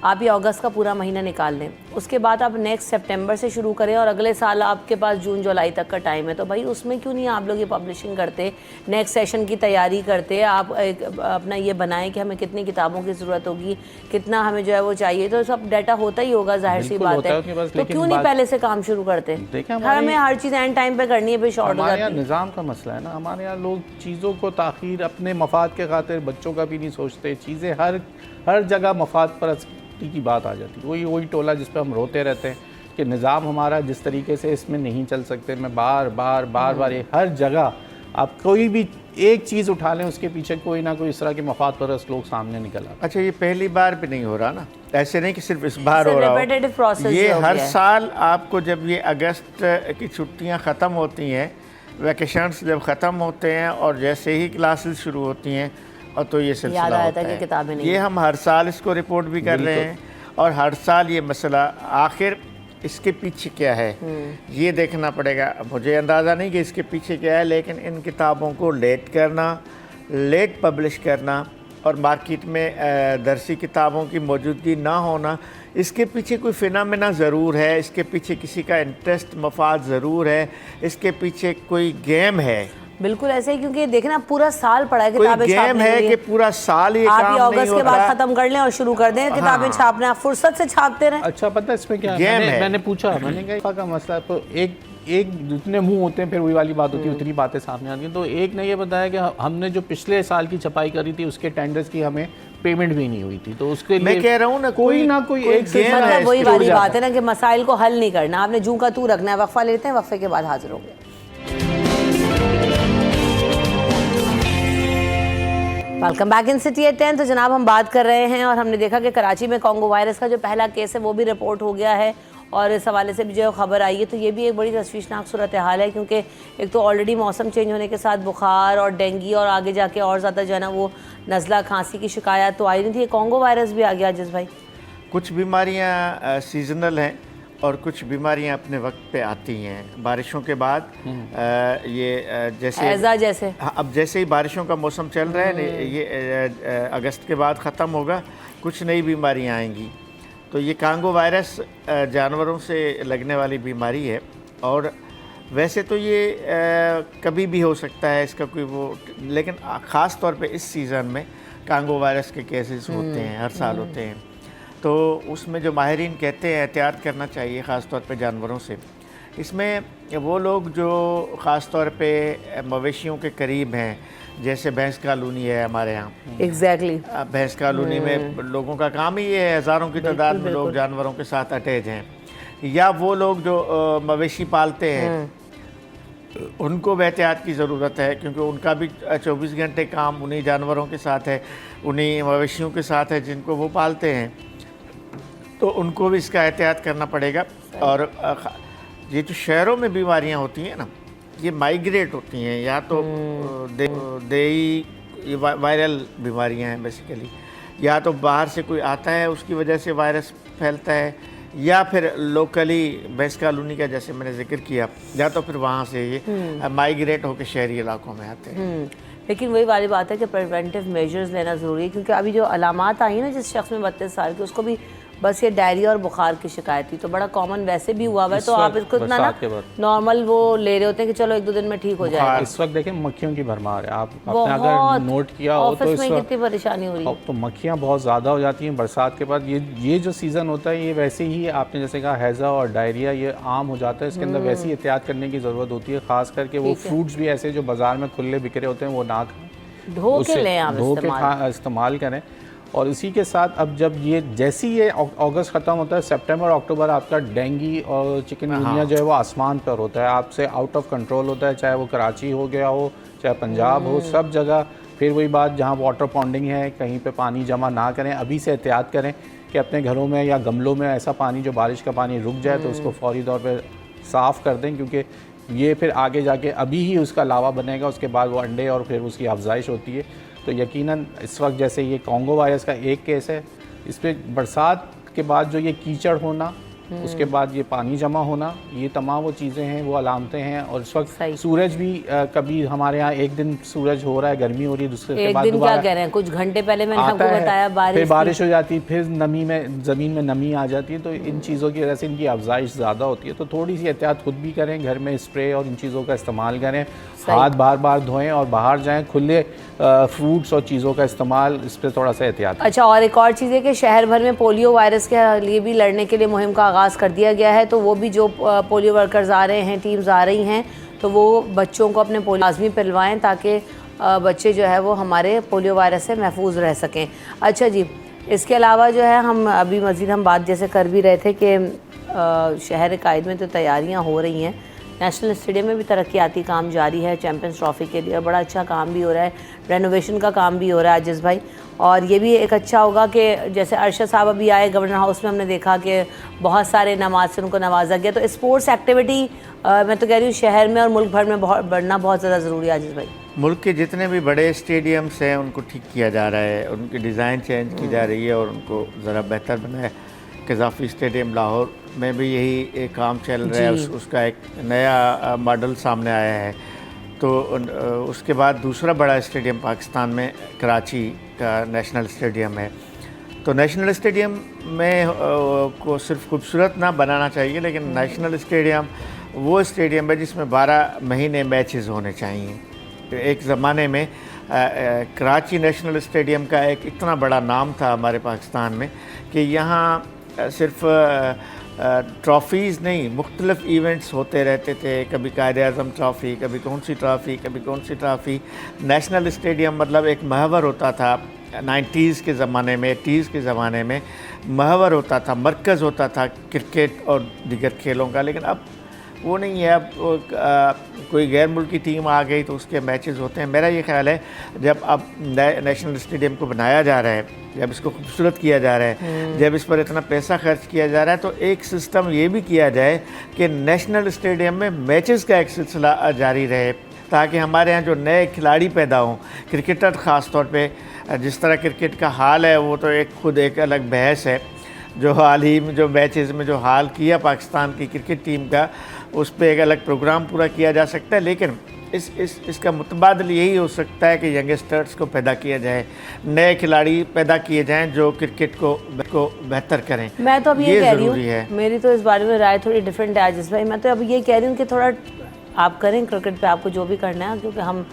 आप ये अगस्त का पूरा महीना निकाल लें, उसके बाद आप नेक्स्ट सितंबर से शुरू करें और अगले साल आपके पास जून जुलाई तक का टाइम है, तो भाई उसमें क्यों नहीं आप लोग ये पब्लिशिंग करते, नेक्स्ट सेशन की तैयारी करते, आप अपना ये बनाएं कि हमें कितनी किताबों की ज़रूरत होगी, कितना हमें जो है वो चाहिए, तो सब डाटा होता ही होगा, जाहिर सी बात है। तो क्यों नहीं पहले से काम शुरू करते? हमें हर चीज़ एंड टाइम पे करनी है, फिर शॉर्ट हो जाती है। निज़ाम का मसला है ना, हमारे यहाँ लोग चीज़ों को ताख़ीर अपने मफाद के खातिर, बच्चों का भी नहीं सोचते, चीज़ें हर जगह मफाद पर की बात आ जाती है। वही टोला जिस पे हम रोते रहते हैं कि निज़ाम हमारा जिस तरीके से इसमें नहीं चल सकते। मैं बार ये हर जगह आप कोई भी एक चीज़ उठा लें उसके पीछे कोई ना कोई इस तरह के मफाद परस्त लोग सामने निकल आते। अच्छा, ये पहली बार भी नहीं हो रहा ना, ऐसे नहीं कि सिर्फ इस बार हो रहा हो, ये हर साल आपको जब ये अगस्त की छुट्टियां ख़त्म होती हैं, वैकेशंस जब ख़त्म होते हैं और जैसे ही क्लासेस शुरू होती हैं और तो ये सिलसिला होता है। किताबें नहीं, ये हम हर साल इसको रिपोर्ट भी कर रहे हैं और हर साल ये मसला आखिर इसके पीछे क्या है ये देखना पड़ेगा। मुझे अंदाज़ा नहीं कि इसके पीछे क्या है, लेकिन इन किताबों को लेट करना, लेट पब्लिश करना और मार्केट में दरसी किताबों की मौजूदगी ना होना, इसके पीछे कोई फिनोमेना ज़रूर है, इसके पीछे किसी का इंटरेस्ट मफाद ज़रूर है, इसके पीछे कोई गेम है। बिल्कुल ऐसे ही, क्योंकि देखना पूरा साल पड़ा है किताबें गेम है कि पूरा साल ये आप काम ये नहीं अगस्त के बाद खत्म कर लें और शुरू कर दें किताबें छापना, आप फुर्सत से छापते रहें। अच्छा, पता है इसमें क्या गेम है? मैंने पूछा, मैंने कहा का मसला तो एक जितने मुंह होते हैं फिर वही वाली बात होती है, उतनी बातें सामने आती हैं। तो एक ने ये बताया कि हमने जो पिछले साल की छपाई करी थी उसके टेंडर्स की हमें पेमेंट भी नहीं हुई थी, तो उसके लिए मैं कह रहा हूँ ना कोई एक गेम है। मतलब वही वाली बात है ना कि मसाइल को हल नहीं करना, आपने जूं का तू रखना है। वक्फा लेते हैं, वक्फे के बाद हाजिर होंगे। Welcome back in city at 10। तो जनाब हम बात कर रहे हैं और हमने देखा कि कराची में कॉन्गो वायरस का जो पहला केस है वो भी रिपोर्ट हो गया है और इस हवाले से भी जो खबर आई है, तो ये भी एक बड़ी तशवीशनाक सूरत हाल है, क्योंकि एक तो ऑलरेडी मौसम चेंज होने के साथ बुखार और डेंगू और आगे जाके और ज़्यादा जो है ना वो नज़ला खांसी की शिकायत तो आई नहीं थी, कॉन्गो वायरस भी आ गया। जिस भाई कुछ बीमारियां सीजनल हैं और कुछ बीमारियां अपने वक्त पे आती हैं बारिशों के बाद। ये जैसे अब जैसे ही बारिशों का मौसम चल रहा है, ये अगस्त के बाद ख़त्म होगा, कुछ नई बीमारियां आएंगी। तो ये कॉन्गो वायरस जानवरों से लगने वाली बीमारी है और वैसे तो ये कभी भी हो सकता है इसका कोई वो, लेकिन ख़ास तौर पे इस सीज़न में कॉन्गो वायरस के केसेस होते हैं, हर साल होते हैं। तो उसमें जो माहिरीन कहते हैं एहतियात करना चाहिए ख़ास तौर पे जानवरों से। इसमें वो लोग जो ख़ास तौर पे मवेशियों के करीब हैं, जैसे भैंस कॉलोनी है हमारे यहाँ, एग्जैक्टली भैंस कॉलोनी में लोगों का काम ही ये है, हज़ारों की तादाद में लोग जानवरों के साथ अटैच हैं, या वो लोग जो मवेशी पालते हैं उनको भी एहतियात की ज़रूरत है, क्योंकि उनका भी 24 घंटे काम उन्हीं जानवरों के साथ है, उन्हीं मवेशियों के साथ है जिनको वो पालते हैं, तो उनको भी इसका एहतियात करना पड़ेगा। और ये जो शहरों में बीमारियां होती हैं ना, ये माइग्रेट होती हैं, या तो देही वायरल बीमारियां हैं बेसिकली, या तो बाहर से कोई आता है उसकी वजह से वायरस फैलता है, या फिर लोकली भैंस कॉलोनी का जैसे मैंने जिक्र किया, या तो फिर वहाँ से ये माइग्रेट होकर शहरी इलाकों में आते हैं। लेकिन वही वाली बात है कि प्रिवेंटिव मेजर्स लेना ज़रूरी है, क्योंकि अभी जो अलामात आई ना जिस शख्स में 32 साल की, उसको भी बस ये डायरिया और बुखार की शिकायत थी, तो बड़ा कॉमन वैसे भी हुआ है, तो आप इसको इतना ना नॉर्मल वो ले रहे होते हैं कि चलो 1-2 दिन में ठीक हो जाएगा। इस वक्त देखें मक्खियों की भरमार है, आपने अगर नोट किया हो तो ऑफिस में कितनी परेशानी हो रही है, तो मक्खियाँ बहुत ज़्यादा हो जाती हैं बरसात के बाद। ये जो सीज़न होता है ये वैसे ही आपने जैसे कहा हैज़ा और डायरिया ये आम हो जाता है, इसके अंदर वैसी एहतियात करने की ज़रूरत होती है, ख़ास करके वो फ्रूट्स भी ऐसे जो बाज़ार में खुले बिखरे होते हैं वो ना खाएं, धो के लें, आप इस्तेमाल करें। और इसी के साथ अब जब ये जैसे ही ये अगस्त ख़त्म होता है, सितंबर अक्टूबर आपका डेंगू और चिकनगुनिया जो है वो आसमान पर होता है, आपसे आउट ऑफ कंट्रोल होता है, चाहे वो कराची हो गया हो, चाहे पंजाब हो, सब जगह। फिर वही बात, जहाँ वाटर पॉन्डिंग है कहीं पे पानी जमा ना करें, अभी से एहतियात करें कि अपने घरों में या गमलों में ऐसा पानी जो बारिश का पानी रुक जाए तो उसको फौरी तौर पे साफ़ कर दें, क्योंकि ये फिर आगे जाके अभी ही उसका लावा बनेगा, उसके बाद वो अंडे और फिर उसकी अफजाइश होती है। तो यकीनन इस वक्त जैसे ये कॉन्गो वायरस का एक केस है, इस पर बरसात के बाद जो ये कीचड़ होना, उसके बाद ये पानी जमा होना, ये तमाम वो चीज़ें हैं, वो अलामतें हैं। और इस वक्त सूरज भी कभी हमारे यहाँ एक दिन सूरज हो रहा है, गर्मी हो रही है, दूसरे के बाद दोबारा क्या कह रहे हैं, कुछ घंटे पहले मैंने आपको बताया फिर बारिश हो जाती है, फिर नमी में ज़मीन में नमी आ जाती है। तो इन चीज़ों की वजह से इनकी अफजाइश ज़्यादा होती है। तो थोड़ी सी एहतियात खुद भी करें, घर में स्प्रे और इन चीज़ों का इस्तेमाल करें, हाथ बार बार धोएं और बाहर जाएं, खुले फ्रूट्स और चीज़ों का इस्तेमाल, इस पर थोड़ा सा एहतियात। अच्छा, और एक और चीज़ है कि शहर भर में पोलियो वायरस के लिए भी लड़ने के लिए मुहिम का आगाज़ कर दिया गया है। तो वो भी जो पोलियो वर्कर्स आ रहे हैं, टीम्स आ रही हैं, तो वो बच्चों को अपने पोलियो लाजमी पिलवाएं ताकि बच्चे जो है वो हमारे पोलियो वायरस से महफूज रह सकें। अच्छा जी, इसके अलावा जो है हम अभी मज़ीद हम बात जैसे कर भी रहे थे कि शहर कायद में तो तैयारियां हो रही हैं, नेशनल स्टेडियम में भी तरक्याती काम जारी है चैम्पियंस ट्रॉफ़ी के लिए, बड़ा अच्छा काम भी हो रहा है, रेनोवेशन का काम भी हो रहा है आजिज़ भाई। और ये भी एक अच्छा होगा कि जैसे अरशद साहब अभी आए गवर्नर हाउस में, हमने देखा कि बहुत सारे नमाज से उनको नवाजा गया। तो स्पोर्ट्स एक्टिविटी मैं तो कह रही हूँ शहर में और मुल्क भर में बढ़ना बहुत ज़्यादा ज़रूरी है आजिज़ भाई। मुल्क के जितने भी बड़े स्टेडियम्स हैं उनको ठीक किया जा रहा है, उनकी डिज़ाइन चेंज की जा रही है और उनको ज़रा बेहतर बनाया। कज़ाफ़ी स्टेडियम लाहौर में भी यही एक काम चल रहा है, उसका एक नया मॉडल सामने आया है। तो उसके बाद दूसरा बड़ा स्टेडियम पाकिस्तान में कराची का नेशनल स्टेडियम है। तो नेशनल स्टेडियम में को सिर्फ खूबसूरत ना बनाना चाहिए, लेकिन नेशनल स्टेडियम वो स्टेडियम है जिसमें 12 महीने मैचेस होने चाहिए। एक ज़माने में कराची नेशनल स्टेडियम का एक इतना बड़ा नाम था हमारे पाकिस्तान में कि यहाँ सिर्फ ट्रॉफ़ीज़ नहीं, मुख्तलिफ इवेंट्स होते रहते थे। कभी कायद-ए-आज़म ट्रॉफ़ी, कभी कौन सी ट्रॉफ़ी, कभी कौन सी ट्रॉफ़ी। नेशनल स्टेडियम मतलब एक महवर होता था 90s के ज़माने में, 80s के ज़माने में महवर होता था, मरकज़ होता था क्रिकेट और दीगर खेलों का। लेकिन अब वो नहीं है। अब कोई गैर मुल्की टीम आ गई तो उसके मैचेस होते हैं। मेरा ये ख्याल है जब अब नेशनल स्टेडियम को बनाया जा रहा है, जब इसको खूबसूरत किया जा रहा है, जब इस पर इतना पैसा खर्च किया जा रहा है, तो एक सिस्टम ये भी किया जाए कि नेशनल स्टेडियम में मैचेस का एक सिलसिला जारी रहे, ताकि हमारे यहाँ जो नए खिलाड़ी पैदा हों, क्रिकेटर ख़ास तौर पे। जिस तरह क्रिकेट का हाल है वो तो खुद एक अलग बहस है। जो हाल ही में जो मैचेस में जो हाल किया पाकिस्तान की क्रिकेट टीम का, उस पर एक अलग प्रोग्राम पूरा किया जा सकता है। लेकिन इसका मुतबादल यही हो सकता है कि यंगस्टर्स को पैदा किया जाए, नए खिलाड़ी पैदा किए जाएं जो क्रिकेट को बेहतर करें। मैं तो अब ये कह रही हूँ, मेरी तो इस बारे में राय थोड़ी डिफरेंट है आजिज़ भाई। मैं तो अब ये कह रही हूँ कि थोड़ा आप करें क्रिकेट पे, आपको जो भी करना है, क्योंकि हम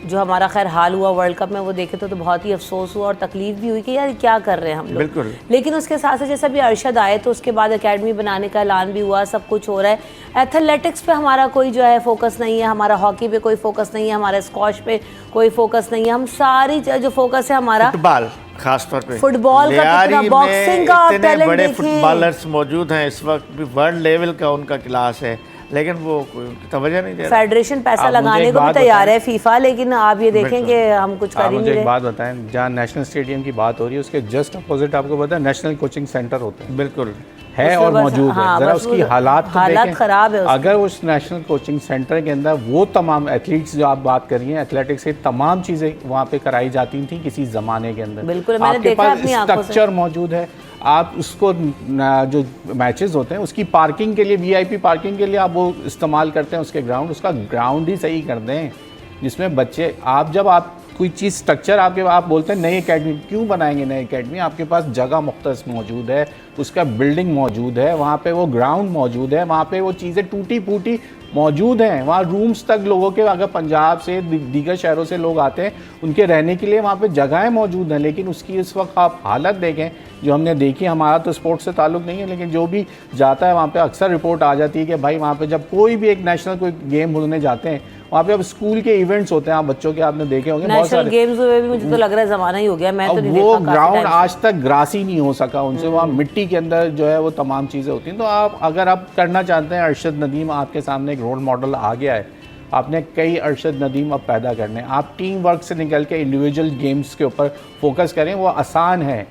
जो हमारा खैर हाल हुआ वर्ल्ड कप में वो देखे तो बहुत ही अफसोस हुआ और तकलीफ भी हुई कि यार क्या कर रहे हैं हम लोग। बिल्कुल। लेकिन उसके साथ साथ जैसा भी अरशद आए तो उसके बाद एकेडमी बनाने का ऐलान भी हुआ, सब कुछ हो रहा है। एथलेटिक्स पे हमारा कोई जो है फोकस नहीं है, हमारा हॉकी पे कोई फोकस नहीं है, हमारा स्क्वॉश पे कोई फोकस नहीं है। हम सारी जो फोकस है हमारा फुटबॉल, खास तौर पे फुटबॉल का, कितना बॉक्सिंग का टैलेंट बड़े देखिए। फुटबॉलर्स मौजूद हैं इस वक्त भी, वर्ल्ड लेवल का उनका क्लास है, लेकिन वो कोई तवज्जो नहीं दे रहा। फेडरेशन पैसा लगाने को भी तैयार है, फीफा, लेकिन आप ये देखें कि हम कुछ कर ही नहीं रहे। एक बात बताएं, जहाँ नेशनल स्टेडियम की बात हो रही है उसके जस्ट अपोजिट आपको पता है नेशनल कोचिंग सेंटर होते हैं। बिल्कुल है और मौजूद है। ज़रा उसकी हालात ख़राब है। अगर उस नेशनल कोचिंग सेंटर के अंदर वो तमाम एथलीट्स जो आप बात कर रही हैं, एथलेटिक्स की तमाम चीज़ें वहाँ पे कराई जाती थी किसी ज़माने के अंदर, बिल्कुल मैंने देखा अपनी आंखों से। स्ट्रक्चर मौजूद है। आप उसको जो मैचेस होते हैं उसकी पार्किंग के लिए, वीआईपी पार्किंग के लिए आप वो इस्तेमाल करते हैं उसके ग्राउंड, उसका ग्राउंड ही सही कर दें जिसमें बच्चे, आप जब आप कोई चीज़ स्ट्रक्चर आप बोलते हैं नई एकेडमी क्यों बनाएंगे, नई एकेडमी आपके पास जगह मुख्तस मौजूद है, उसका बिल्डिंग मौजूद है, वहाँ पे वो ग्राउंड मौजूद है, वहाँ पे वो चीज़ें टूटी फूटी मौजूद हैं, वहाँ रूम्स तक लोगों के, अगर पंजाब से दीगर शहरों से लोग आते हैं उनके रहने के लिए वहाँ पे जगहें मौजूद हैं। लेकिन उसकी इस वक्त आप हालत देखें जो हमने देखी, हमारा तो स्पोर्ट्स से ताल्लुक़ नहीं है, लेकिन जो भी जाता है वहाँ पे अक्सर रिपोर्ट आ जाती है कि भाई वहाँ पे जब कोई भी एक नेशनल कोई गेम होने जाते हैं वहाँ पे अब स्कूल के इवेंट्स होते हैं, आप बच्चों के आपने देखे होंगे बहुत नेशनल सारे। गेम्स में भी मुझे तो लग रहा है ज़माना ही हो गया, मैं तो नहीं वो देखा ग्राउंड काफ़ी टाइम आज तक ग्रास ही नहीं हो सका उनसे, वहाँ मिट्टी के अंदर जो है वो तमाम चीज़ें होती हैं। तो आप अगर आप करना चाहते हैं, अरशद नदीम आपके सामने एक रोल मॉडल आ गया है, आपने कई अरशद नदीम अब पैदा करने हैं। आप टीम वर्क से निकल के इंडिविजुअल गेम्स के ऊपर फोकस करें, वो आसान है।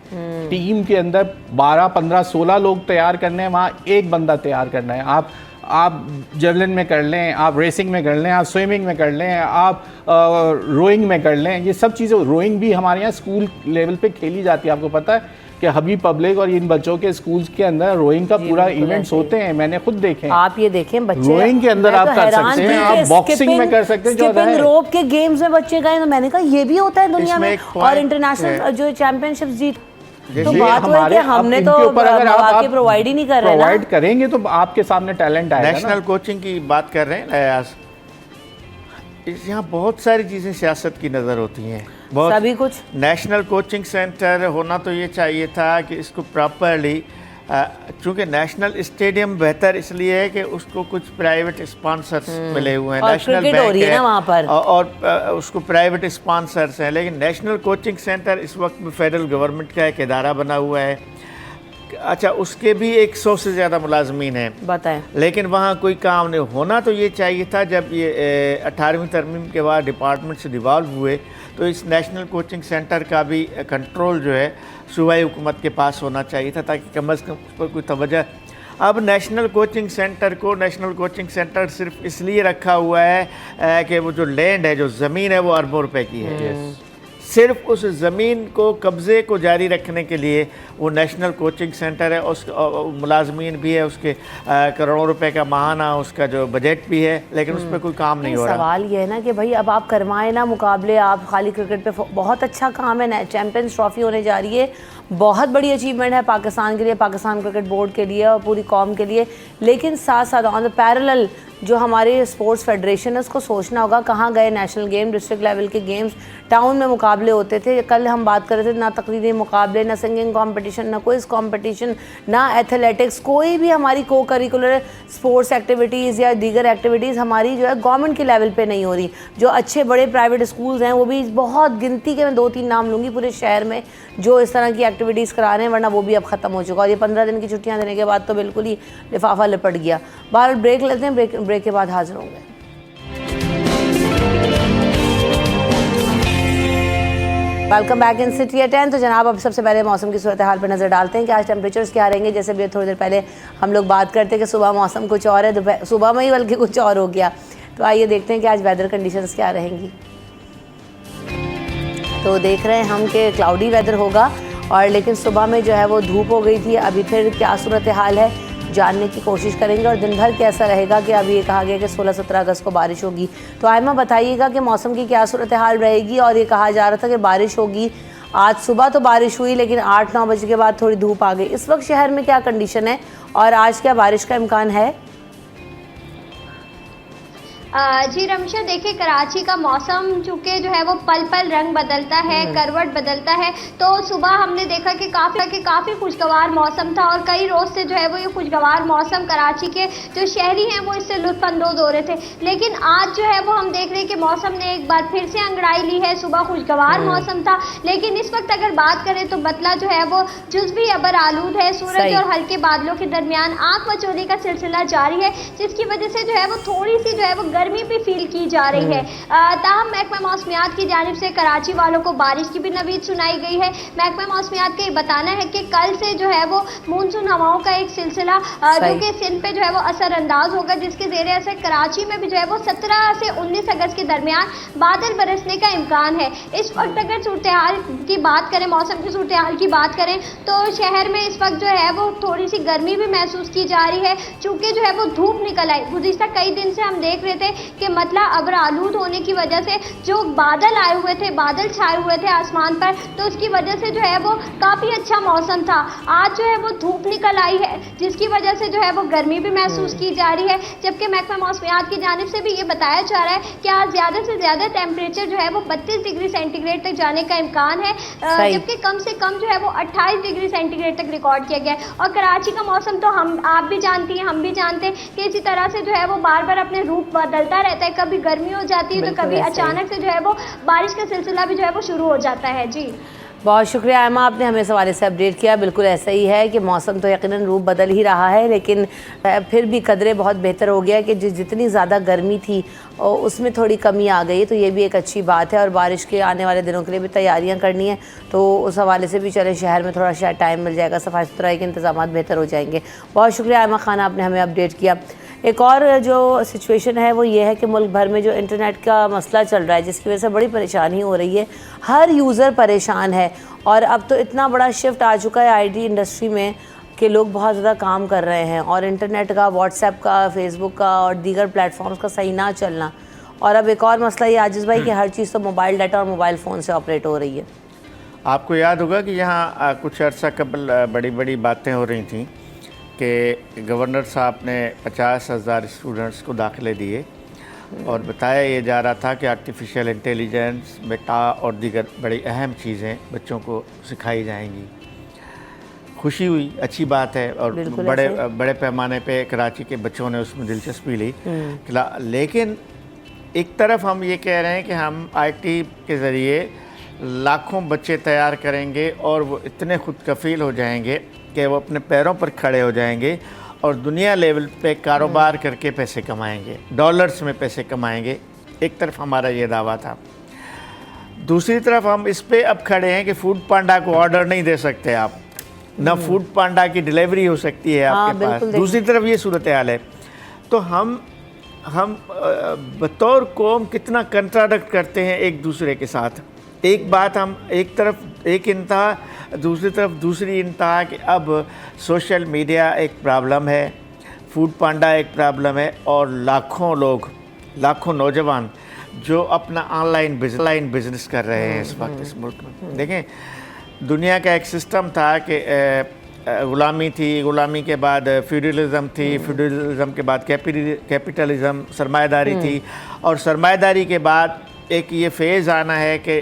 टीम के अंदर 12, 15, 16 लोग तैयार करने हैं, वहाँ एक बंदा तैयार करना है। आप जेवलिन में कर लें, आप रेसिंग में कर लें, आप स्विमिंग में कर लें, आप रोइंग में कर लें, ये सब चीज़ें। रोइंग भी हमारे यहाँ स्कूल लेवल पे खेली जाती है। आपको पता है कि हबीब पब्लिक और इन बच्चों के स्कूल्स के अंदर रोइंग का पूरा इवेंट्स होते हैं, मैंने खुद देखे हैं। आप ये देखें बच्चे रोइंग के अंदर आप कर सकते हैं, आप बॉक्सिंग में कर सकते हैं, जो स्किपिंग रोप के गेम्स में बच्चे गए, तो मैंने कहा ये भी होता है दुनिया में, और इंटरनेशनल जो चैंपियनशिप जीत। तो बात हुई कि हमने तो मौके प्रोवाइड ही नहीं कर रहे, प्रोवाइड करेंगे तो आपके सामने टैलेंट आएगा। नेशनल कोचिंग की बात कर रहे हैं अयाज, यहाँ बहुत सारी चीज़ें सियासत की नज़र होती हैं, बहुत सभी कुछ। नेशनल कोचिंग सेंटर होना तो ये चाहिए था कि इसको प्रॉपरली, चूँकि नेशनल स्टेडियम बेहतर इसलिए है कि उसको कुछ प्राइवेट स्पॉन्सर्स मिले हुए हैं, नेशनल बैंक है वहाँ पर, और उसको प्राइवेट स्पॉन्सर्स हैं। लेकिन नेशनल कोचिंग सेंटर इस वक्त में फेडरल गवर्नमेंट का एक इदारा बना हुआ है। अच्छा, उसके भी 100 से ज़्यादा मुलाजमीन हैं, बताएं, लेकिन वहाँ कोई काम नहीं होना तो ये चाहिए था। जब ये 18वीं तरमीम के बाद डिपार्टमेंट से डिवॉल्व हुए तो इस नेशनल कोचिंग सेंटर का भी कंट्रोल जो है सूबाई हुकूमत के पास होना चाहिए था, ताकि कम अज़ कम उस पर कोई तवज्जो। अब नेशनल कोचिंग सेंटर को नेशनल कोचिंग सेंटर सिर्फ इसलिए रखा हुआ है कि वो जो लैंड है, जो ज़मीन है, वो अरबों रुपए की है। सिर्फ उस ज़मीन को कब्ज़े को जारी रखने के लिए वो नेशनल कोचिंग सेंटर है, उस मुलाजमीन भी है, उसके करोड़ों रुपए का माहाना उसका जो बजट भी है, लेकिन उस पर कोई काम नहीं हो रहा। सवाल ये है ना कि भाई अब आप करवाएं ना मुकाबले, आप खाली क्रिकेट पे बहुत अच्छा काम है, चैंपियंस ट्रॉफी होने जा रही है, बहुत बड़ी अचीवमेंट है पाकिस्तान के लिए, पाकिस्तान क्रिकेट बोर्ड के लिए और पूरी कौम के लिए। लेकिन साथ साथ ऑन द पैरेलल जो हमारे स्पोर्ट्स फेडरेशन है उसको सोचना होगा कहाँ गए नेशनल गेम, डिस्ट्रिक्ट लेवल के गेम्स, टाउन में मुकाबले होते थे। कल हम बात कर रहे थे, ना तकरीरी मुकाबले, ना सिंगिंग कंपटीशन, ना क्विज कंपटीशन, ना एथलेटिक्स, कोई भी हमारी को करिकुलर स्पोर्ट्स एक्टिविटीज़ या दीगर एक्टिविटीज़ हमारी जो है गवर्नमेंट के लेवल पे नहीं हो रही। जो अच्छे बड़े प्राइवेट स्कूल्स हैं वो भी बहुत गिनती के, मैं 2-3 नाम लूँगी पूरे शहर में, जो इस तरह की एक्टिविटीज़ करा रहे हैं, वरना वो भी अब ख़त्म हो चुका। और ये 15 दिन की छुट्टियाँ देने के बाद तो बिल्कुल ही लिफाफा लिपट गया। बाहर ब्रेक लेते हैं, ब्रेक के बाद हाजिर होंगे। Welcome back in city at 10। तो जनाब अब सबसे पहले मौसम की सूरत हाल पर नज़र डालते हैं कि आज टेम्परेचर्स क्या रहेंगे। जैसे भी थोड़ी देर पहले हम लोग बात करते हैं कि सुबह मौसम कुछ और है, दोपहर सुबह में ही बल्कि कुछ और हो गया। तो आइए देखते हैं कि आज वेदर कंडीशंस क्या रहेंगी। तो देख रहे हैं हम कि क्लाउडी वेदर होगा, और लेकिन सुबह में जो है वो धूप हो गई थी। अभी फिर क्या सूरत हाल है जानने की कोशिश करेंगे, और दिन भर कैसा रहेगा कि अभी ये कहा गया कि 16-17 अगस्त को बारिश होगी। तो आयमा बताइएगा कि मौसम की क्या सूरत हाल रहेगी। और ये कहा जा रहा था कि बारिश होगी, आज सुबह तो बारिश हुई, लेकिन 8-9 बजे के बाद थोड़ी धूप आ गई। इस वक्त शहर में क्या कंडीशन है और आज क्या बारिश का इम्कान है? जी रमशा, देखिए कराची का मौसम चूँकि जो है वो पल पल रंग बदलता है, करवट बदलता है। तो सुबह हमने देखा कि काफ़ी खुशगवार मौसम था, और कई रोज़ से जो है वो ये खुशगवार मौसम कराची के जो शहरी हैं वो इससे लुत्फ़अंदोज़ हो रहे थे। लेकिन आज जो है वो हम देख रहे हैं कि मौसम ने एक बार फिर से अंगड़ाई ली है। सुबह खुशगवार मौसम था, लेकिन इस वक्त अगर बात करें तो बतला जो है वो जुज़वी अबर आलूद है। सूरज और हल्के बादलों के दरमियान आँख मचोली का सिलसिला जारी है, जिसकी वजह से जो है वो थोड़ी सी जो है वो गर्मी भी फील की जा रही है। ताहम महकमा मौसमियात की जानिब से कराची वालों को बारिश की भी नवीद सुनाई गई है। महकमा मौसमियात का ये बताना है कि कल से जो है वो मानसून हवाओं का एक सिलसिला जो कि सिंध पे जो है वो असरअंदाज होगा, जिसके ज़ेरे असर कराची में भी जो है वो 17 से 19 अगस्त के दरमियान बादल बरसने का इम्कान है। इस वक्त अगर सूरत हाल की बात करें, मौसम की सूरत हाल की बात करें, तो शहर में इस वक्त जो है वो थोड़ी सी गर्मी भी महसूस की जा रही है, चूँकि जो है वो धूप निकल आई। गुज़िश्ता कई दिन से हम देख रहे थे कि मतलब अबर आलूद होने की वजह से जो बादल आए हुए थे, बादल छाए हुए थे आसमान पर, तो उसकी वजह से जो है वो काफ़ी अच्छा मौसम था। आज जो है वो धूप निकल आई है, जिसकी वजह से जो है वो गर्मी भी महसूस की जा रही है। जबकि महकमा मौसमियात की जानिब से भी ये बताया जा रहा है कि आज ज़्यादा से ज़्यादा टेम्परेचर जो है वो 32 डिग्री सेंटीग्रेड तक जाने का इम्कान है, जबकि कम से कम जो है वो 28 डिग्री सेंटीग्रेड तक रिकॉर्ड किया गया है। और कराची का मौसम तो आप भी जानती हैं, हम भी जानते हैं कि इसी तरह से जो है वो बार बार अपने रूप बदल बदलता रहता है, कभी गर्मी हो जाती है तो कभी अचानक से जो है वो बारिश का सिलसिला भी जो है वो शुरू हो जाता है। जी बहुत शुक्रिया आयमा, आपने हमें इस हवाले से अपडेट किया। बिल्कुल ऐसा ही है कि मौसम तो यकीनन रूप बदल ही रहा है, लेकिन फिर भी कदरे बहुत बेहतर हो गया कि जितनी ज़्यादा गर्मी थी उसमें थोड़ी कमी आ गई, तो ये भी एक अच्छी बात है। और बारिश के आने वाले दिनों के लिए भी तैयारियां करनी है, तो उस हवाले से भी चले शहर में थोड़ा शायद टाइम मिल जाएगा, सफाई सुथराई के इंतजाम बेहतर हो जाएंगे। बहुत शुक्रिया आयमा खान, आपने हमें अपडेट किया। एक और जो सिचुएशन है वो ये है कि मुल्क भर में जो इंटरनेट का मसला चल रहा है, जिसकी वजह से बड़ी परेशानी हो रही है, हर यूज़र परेशान है। और अब तो इतना बड़ा शिफ्ट आ चुका है आईटी इंडस्ट्री में कि लोग बहुत ज़्यादा काम कर रहे हैं, और इंटरनेट का, व्हाट्सएप का, फेसबुक का और दीगर प्लेटफॉर्म्स का सही ना चलना। और अब एक और मसला ये आजिज़ भाई कि हर चीज़ तो मोबाइल डाटा और मोबाइल फ़ोन से ऑपरेट हो रही है। आपको याद होगा कि यहाँ कुछ अर्सा कबल बड़ी बड़ी बातें हो रही थी कि गवर्नर साहब ने 50,000 स्टूडेंट्स को दाखिले दिए और बताया ये जा रहा था कि आर्टिफिशियल इंटेलिजेंस, बेटा और दीगर बड़ी अहम चीज़ें बच्चों को सिखाई जाएंगी। खुशी हुई, अच्छी बात है, और बड़े पैमाने पे कराची के बच्चों ने उसमें दिलचस्पी ली। लेकिन एक तरफ हम ये कह रहे हैं कि हम आईटी के ज़रिए लाखों बच्चे तैयार करेंगे और वो इतने खुद कफ़ील हो जाएंगे कि वो अपने पैरों पर खड़े हो जाएंगे और दुनिया लेवल पे कारोबार करके पैसे कमाएंगे, डॉलर्स में पैसे कमाएंगे। एक तरफ हमारा ये दावा था। दूसरी तरफ हम इस पे अब खड़े हैं कि फूड पांडा को ऑर्डर नहीं दे सकते आप, ना फूड पांडा की डिलीवरी हो सकती है आपके पास। दूसरी तरफ ये सूरत हाल है, तो हम बतौर कौम कितना कंट्राडिक्ट करते हैं एक दूसरे के साथ। एक बात हम एक तरफ एक इंतहा, दूसरी तरफ दूसरी इंतहा कि अब सोशल मीडिया एक प्रॉब्लम है, फूड पांडा एक प्रॉब्लम है, और लाखों लोग, लाखों नौजवान जो अपना ऑनलाइन बिजनेस कर रहे हैं इस वक्त इस मुल्क में। देखें, दुनिया का एक सिस्टम था कि ग़ुलामी थी, ग़ुलामी के बाद फ्यूडलिज़म थी, फ्यूडलिज़म के बाद कैपिटलिज़म, सरमायादारी थी, और सरमायादारी के बाद एक ये फेज़ आना है कि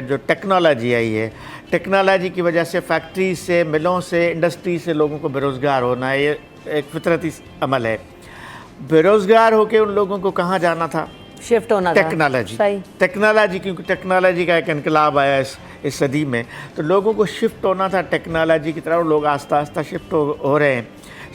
जो टेक्नोलॉजी आई है, टेक्नोलॉजी की वजह से फैक्ट्री से, मिलों से, इंडस्ट्री से लोगों को बेरोज़गार होना है, ये एक फितरती अमल है। बेरोज़गार होकर उन लोगों को कहाँ जाना था? शिफ्ट होना, टेक्नोलॉजी, क्योंकि टेक्नोलॉजी का एक इनकलाब आया इस सदी में, तो लोगों को शिफ्ट होना था टेक्नोलॉजी की तरफ। लोग आस्ता आस्ता शिफ्ट हो रहे हैं,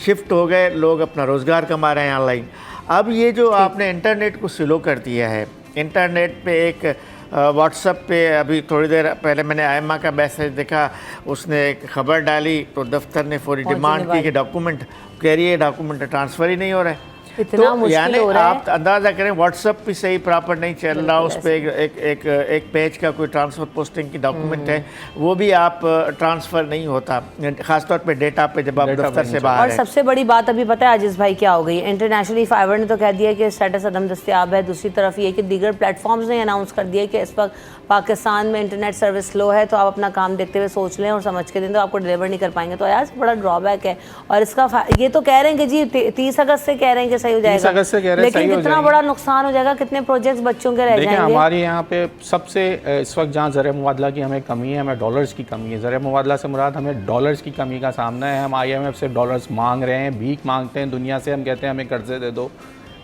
शिफ्ट हो गए, लोग अपना रोज़गार कमा रहे हैं ऑनलाइन। अब ये जो आपने इंटरनेट को स्लो कर दिया है, इंटरनेट पे एक व्हाट्सएप पे अभी थोड़ी देर पहले मैंने आयमा का मैसेज देखा, उसने एक ख़बर डाली तो दफ्तर ने फौरी डिमांड की कि डॉक्यूमेंट, कह रही है डॉक्यूमेंट ट्रांसफ़र ही नहीं हो रहा है। इतना तो यानी आप अंदाज़ा करें व्हाट्सएप भी सही प्रॉपर नहीं चल रहा, उस पर एक पेज का कोई ट्रांसफ़र पोस्टिंग की डॉक्यूमेंट है, वो भी आप ट्रांसफ़र नहीं होता, ख़ासतौर पे डेटा पे जब आप दफ्तर से बाहर। और सबसे बड़ी बात अभी पता है आजिज़ भाई क्या हो गई? इंटरनेशनली फाइबर ने तो कह दिया कि स्टेटस अदम दस्तयाब है। दूसरी तरफ ये कि दीगर प्लेटफॉर्म्स ने अनाउंस कर दिया कि इस वक्त पाकिस्तान में इंटरनेट सर्विस स्लो है, तो आप अपना काम देखते हुए सोच लें और समझ के दें, तो आपको डिलीवर नहीं कर पाएंगे। तो यार बड़ा ड्रॉबैक है। और इसका ये तो कह रहे हैं कि जी 30 अगस्त से कह रहे हैं कि सही हो जाएगा, लेकिन कितना बड़ा नुकसान हो जाएगा, कितने प्रोजेक्ट्स बच्चों के रह जाएंगे। हमारे यहाँ पे सबसे इस वक्त जहाँ ज़र मुबादला की हमें कमी है, हमें डॉलर्स की कमी है। ज़र मुबादला से मुराद हमें डॉलर्स की कमी का सामना है। हम IMF से डॉलर्स मांग रहे हैं, भीख मांगते हैं दुनिया से, हम कहते हैं हमें कर्जे दे दो।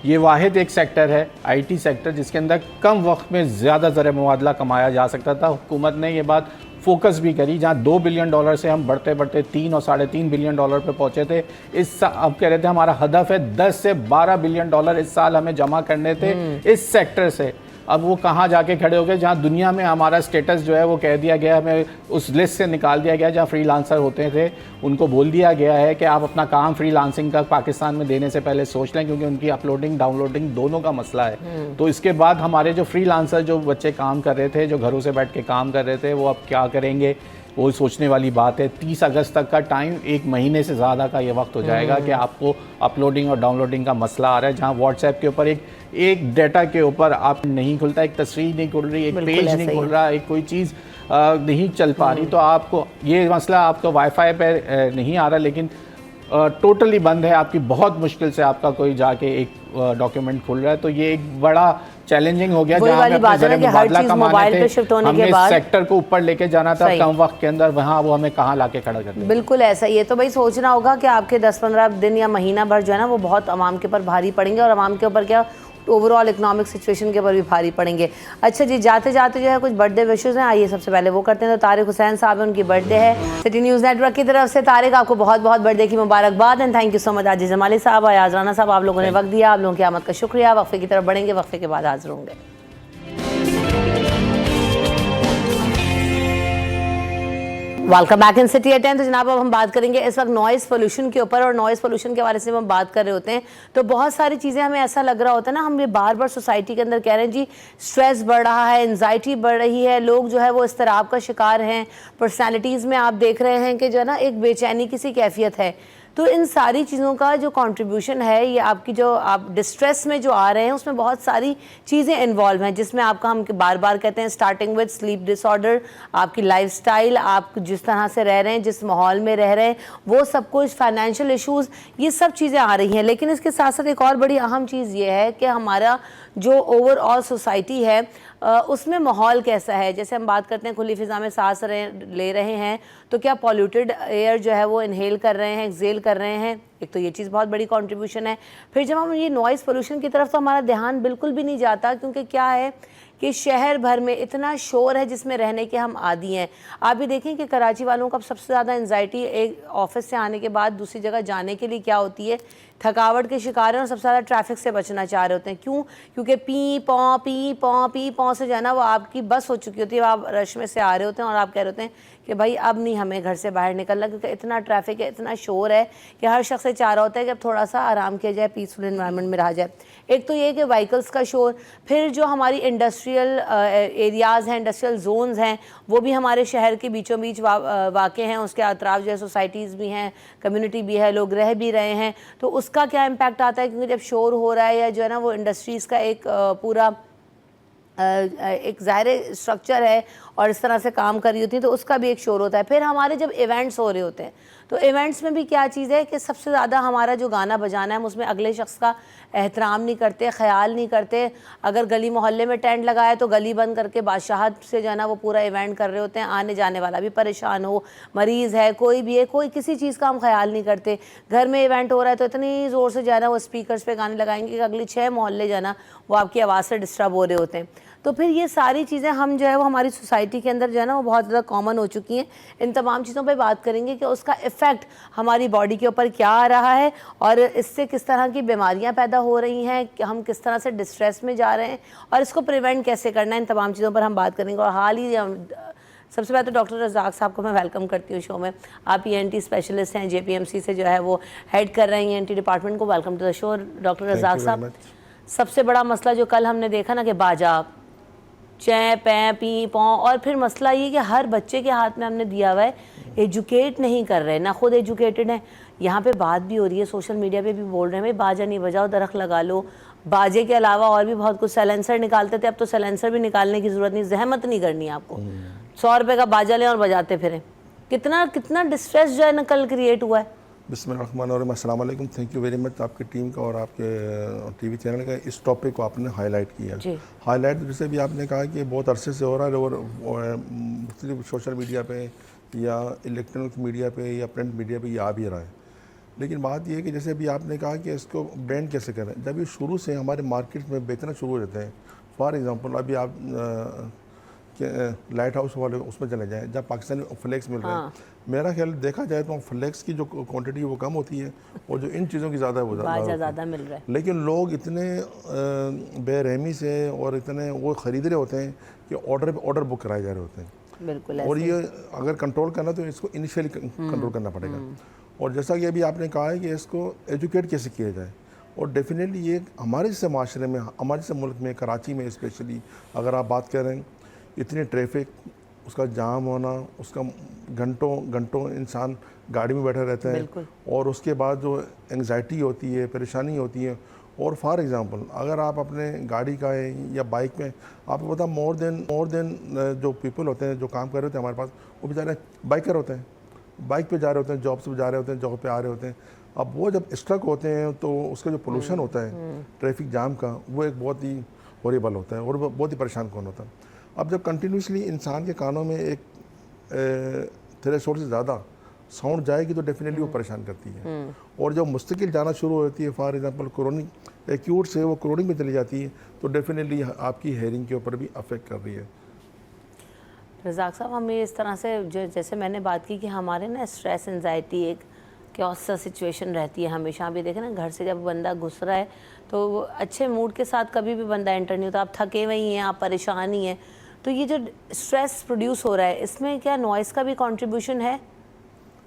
ये वाहिद एक सेक्टर है IT सेक्टर जिसके अंदर कम वक्त में ज़्यादा ज़र मुबादला कमाया जा सकता था। हुकूमत ने ये बात फोकस भी करी, जहाँ $2 बिलियन से हम बढ़ते बढ़ते 3 और $3.5 बिलियन पे पहुँचे थे। इस अब कह रहे थे हमारा हदफ है 10 से $12 बिलियन इस साल हमें जमा करने थे इस सेक्टर से। अब वो कहाँ जाके खड़े हो गए जहाँ दुनिया में हमारा स्टेटस जो है वो कह दिया गया, हमें उस लिस्ट से निकाल दिया गया जहाँ फ्रीलांसर होते थे। उनको बोल दिया गया है कि आप अपना काम फ्रीलांसिंग का पाकिस्तान में देने से पहले सोच लें, क्योंकि उनकी अपलोडिंग डाउनलोडिंग दोनों का मसला है। तो इसके बाद हमारे जो फ्रीलांसर जो बच्चे काम कर रहे थे, जो घरों से बैठ के काम कर रहे थे, वो अब क्या करेंगे, वो सोचने वाली बात है। 30 अगस्त तक का टाइम, 1 महीने से ज़्यादा का ये वक्त हो जाएगा कि आपको अपलोडिंग और डाउनलोडिंग का मसला आ रहा है। जहाँ व्हाट्सएप के ऊपर एक डाटा के ऊपर आप नहीं खुलता, एक तस्वीर नहीं खुल रही, एक पेज नहीं खुल रहा, एक कोई चीज़ नहीं चल पा रही, तो आपको ये मसला आपका वाईफाई पे नहीं आ रहा, लेकिन टोटली बंद है, आपकी बहुत मुश्किल से आपका कोई जाके एक डॉक्यूमेंट खुल रहा है। तो ये एक बड़ा चैलेंजिंग हो गया, जहाँ हमें अपने ज़रिए मुबादला कमाने थे, हमने इस सेक्टर को ऊपर लेके जाना था कम वक्त के अंदर, वहाँ वो हमें कहाँ लाके खड़ा कर दिया। बिल्कुल ऐसा ही है। तो भाई सोचना होगा कि आपके 10-15 दिन या महीना भर जो है ना वो बहुत आवाम के ऊपर भारी पड़ेंगे, और आवाम के ऊपर क्या, ओवरऑल इकोनॉमिक सिचुएशन के ऊपर भी भारी पड़ेंगे। अच्छा जी, जाते जाते जो है कुछ बर्थडे विशेज़ हैं, आइए सबसे पहले वो करते हैं। तो तारिक हुसैन साहब हैं, उनकी बर्थडे है। सिटी न्यूज़ नेटवर्क की तरफ से तारिक आपको बहुत बहुत बर्थडे की मुबारकबाद and thank you so much. Aajiz Jamali sahab, Ayaz Rana साहब, आप लोगों ने वक्त दिया, आप लोगों की आमद का शुक्रिया। वक्फे की तरफ बढ़ेंगे, वक्फे के बाद हाजिर होंगे। Welcome back in city at 10। तो जनाब अब हम बात करेंगे इस वक्त नॉइज़ पोल्यूशन के ऊपर, और नॉइज़ पोल्यूशन के बारे से हम बात कर रहे होते हैं तो बहुत सारी चीज़ें हमें ऐसा लग रहा होता है ना, हम ये बार बार सोसाइटी के अंदर कह रहे हैं जी स्ट्रेस बढ़ रहा है, एंजाइटी बढ़ रही है, लोग जो है वो इस्तराब का शिकार हैं, पर्सनैलिटीज़ में आप देख रहे हैं कि जो है ना एक बेचैनी की सी कैफियत है। तो इन सारी चीज़ों का जो कंट्रीब्यूशन है, ये आपकी जो आप डिस्ट्रेस में जो आ रहे हैं उसमें बहुत सारी चीज़ें इन्वॉल्व हैं, जिसमें आपका हम बार बार कहते हैं स्टार्टिंग विद स्लीप डिसऑर्डर, आपकी लाइफस्टाइल, आप जिस तरह से रह रहे हैं, जिस माहौल में रह रहे हैं, वो सब कुछ, फाइनेंशियल इश्यूज़, ये सब चीज़ें आ रही हैं। लेकिन इसके साथ साथ एक और बड़ी अहम चीज़ ये है कि हमारा जो ओवरऑल सोसाइटी है उसमें माहौल कैसा है। जैसे हम बात करते हैं खुली फ़िज़ा में सांस ले रहे हैं तो क्या पॉल्यूटेड एयर जो है वो इनहेल कर रहे हैं, एक्सेल कर रहे हैं, एक तो ये चीज़ बहुत बड़ी कंट्रीब्यूशन है। फिर जब हम ये नॉइज़ पोल्यूशन की तरफ तो हमारा ध्यान बिल्कुल भी नहीं जाता, क्योंकि क्या है कि शहर भर में इतना शोर है जिसमें रहने के हम आदी हैं। आप भी देखें कि कराची वालों का सबसे ज़्यादा एंजाइटी एक ऑफिस से आने के बाद दूसरी जगह जाने के लिए क्या होती है, थकावट के शिकार हैं और सबसे ज़्यादा ट्रैफिक से बचना चाह रहे होते हैं। क्यों? क्योंकि पी पौ से जो है ना वो आपकी बस हो चुकी होती है, आप रश में से आ रहे होते हैं और आप कह रहे होते हैं कि भाई अब नहीं हमें घर से बाहर निकलना, क्योंकि इतना ट्रैफिक है, इतना शोर है कि हर शख्स से चाह रहा होता है कि अब थोड़ा सा आराम किया जाए, पीसफुल एनवायरनमेंट में रहा जाए। एक तो ये कि व्हीकल्स का शोर, फिर जो हमारी इंडस्ट्रियल एरियाज़ हैं, इंडस्ट्रियल जोन्स हैं, वो भी हमारे शहर के बीचों बीच वाक़ हैं, उसके अतराफ़ जो है सोसाइटीज़ भी हैं, कम्युनिटी भी है, लोग रह भी रहे हैं। तो उसका क्या इम्पैक्ट आता है, क्योंकि जब शोर हो रहा है या जो है ना वो इंडस्ट्रीज़ का एक पूरा एक ज़ाहिर स्ट्रक्चर है और इस तरह से काम कर रही होती है, तो उसका भी एक शोर होता है। फिर हमारे जब इवेंट्स हो रहे होते हैं तो इवेंट्स में भी क्या चीज़ है कि सबसे ज़्यादा हमारा जो गाना बजाना है हम उसमें अगले शख्स का एहतराम नहीं करते, ख्याल नहीं करते। अगर गली मोहल्ले में टेंट लगाए तो गली बंद करके बादशाहत से जो है ना वो पूरा इवेंट कर रहे होते हैं, आने जाने वाला भी परेशान हो, मरीज़ है, कोई भी है, कोई किसी चीज़ का हम ख्याल नहीं करते। घर में इवेंट हो रहा है तो इतनी ज़ोर से जो है ना वो स्पीकर्स पे गाने लगाएंगे कि अगले 6 मोहल्ले जो है ना वो आपकी आवाज़ से डिस्टर्ब हो रहे होते हैं। तो फिर ये सारी चीज़ें हम जो है वो हमारी सोसाइटी के अंदर जो है ना वो बहुत ज़्यादा कॉमन हो चुकी हैं। इन तमाम चीज़ों पे बात करेंगे कि उसका इफ़ेक्ट हमारी बॉडी के ऊपर क्या आ रहा है और इससे किस तरह की बीमारियां पैदा हो रही हैं, कि हम किस तरह से डिस्ट्रेस में जा रहे हैं और इसको प्रिवेंट कैसे करना है। इन तमाम चीज़ों पर हम बात करेंगे। और हाल ही सबसे पहले तो डॉक्टर रज़ाक साहब को मैं वेलकम करती हूँ शो में। आप ENT स्पेशलिस्ट हैं, JPMC से जो है वो हेड कर रहे हैं ENT डिपार्टमेंट को। Welcome to the show doctor Razzaq साहब। सबसे बड़ा मसला जो कल हमने देखा ना कि बाजा, चै पै पी पौ, और फिर मसला ये कि हर बच्चे के हाथ में हमने दिया हुआ है, एजुकेट नहीं कर रहे, ना खुद एजुकेटेड हैं। यहाँ पे बात भी हो रही है, सोशल मीडिया पे भी बोल रहे हैं भाई बाजा नहीं बजाओ, दरख्त लगा लो। बाजे के अलावा और भी बहुत कुछ, साइलेंसर निकालते थे, अब तो साइलेंसर भी निकालने की ज़रूरत नहीं, जहमत नहीं करनी आपको, 100 रुपये का बाजा लें और बजाते फिरें। कितना डिस्ट्रेस जो है ना कल क्रिएट हुआ है। बिस्मिल्लाहिर्रहमानिर्रहीम, अस्सलाम वालेकुम। थैंक यू वेरी मच आपकी टीम का और आपके TV चैनल का, इस टॉपिक को आपने हाईलाइट किया। हाईलाइट जैसे भी आपने कहा कि बहुत अरसे से हो रहा है और मुख्तलिफ सोशल मीडिया पे या इलेक्ट्रॉनिक मीडिया पे या प्रिंट मीडिया पे ये आ भी रहा है। लेकिन बात यह है कि जैसे भी आपने कहा कि इसको ब्रांड कैसे करें, जब ये शुरू से हमारे मार्केट में बेचना शुरू हो जाते हैं। फॉर एग्ज़ाम्पल अभी आप लाइट हाउस वाले उसमें चले जाएं जहाँ पाकिस्तानी फ्लेक्स मिल रहे हैं। मेरा ख्याल देखा जाए तो फ्लेक्स की जो क्वांटिटी वो कम होती है और जो इन चीज़ों की ज़्यादा है वो ज़्यादा मिल रहा है। लेकिन लोग इतने बेरहमी से और इतने वो ख़रीद रहे होते हैं कि ऑर्डर बुक कराए जा रहे होते हैं। बिल्कुल। और ये अगर कंट्रोल करना तो इसको इनिशियली कंट्रोल करना पड़ेगा। और जैसा कि अभी आपने कहा है कि इसको एजुकेट कैसे किया जाए, और डेफिनेटली ये हमारे जैसे माशरे में, हमारे जैसे मुल्क में, कराची में स्पेशली अगर आप बात करें, इतनी ट्रैफिक, उसका जाम होना, उसका घंटों इंसान गाड़ी में बैठा रहता है और उसके बाद जो एंग्जाइटी होती है, परेशानी होती है। और फॉर एग्ज़ाम्पल अगर आप अपने गाड़ी का है या बाइक में, आपको पता मोर देन जो पीपल होते हैं जो काम कर रहे होते हैं हमारे पास, वो बेचारे बाइकर होते हैं, बाइक पे जा रहे होते हैं, जॉब से जा रहे होते हैं, जॉब पे आ रहे होते हैं। अब वो जब स्ट्रक होते हैं तो उसका जो पोल्यूशन होता है ट्रैफिक जाम का, वो एक बहुत ही हॉरिबल होता है और बहुत ही परेशान कौन होता है। अब जब कंटिन्यूसली इंसान के कानों में एक थ्रेशोल्ड से ज़्यादा साउंड जाएगी तो डेफिनेटली वो परेशान करती है। और जब मुस्तकिल जाना शुरू होती है, फॉर एग्जांपल क्रोनिक एक्यूट से वो क्रोनिक में चली जाती है, तो डेफिनेटली आपकी हेयरिंग के ऊपर भी अफेक्ट कर रही है। रज़ाक साहब, हमें इस तरह से जो जैसे मैंने बात की कि हमारे ना स्ट्रेस एंजाइटी एक क्योस सा सिचुएशन रहती है हमेशा। अभी देखें ना, घर से जब बंदा घुस रहा है तो वो अच्छे मूड के साथ कभी भी बंदा एंटर नहीं होता। आप थके हुए ही हैं, आप परेशान ही हैं, तो ये जो स्ट्रेस प्रोड्यूस हो रहा है इसमें क्या नॉइज़ का भी कंट्रीब्यूशन है?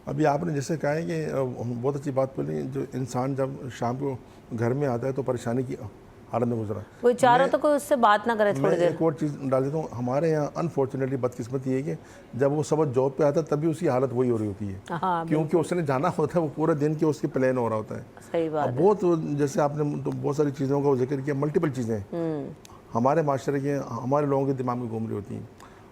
अभी आपने जैसे कहा है कि बहुत अच्छी बात बोली, जो इंसान जब शाम को घर में आता है तो परेशानी की हालत में गुजरा, कोई चारों तो कोई उससे बात ना करे थोड़ी देर। एक और चीज़ डाल देता हूँ, हमारे यहाँ अनफॉर्चुनेटली बदकिस्मती है कि जब वो सब जॉब पे आता है तभी उसकी हालत वही हो रही होती है। हाँ, क्योंकि उसने जाना होता है, वो पूरे दिन के उसके प्लान हो रहा होता है। सही बात है। बहुत जैसे आपने तो बहुत सारी चीज़ों का जिक्र किया, मल्टीपल चीज़ें हमारे माशरे के हमारे लोगों के दिमाग में घूम रही होती हैं।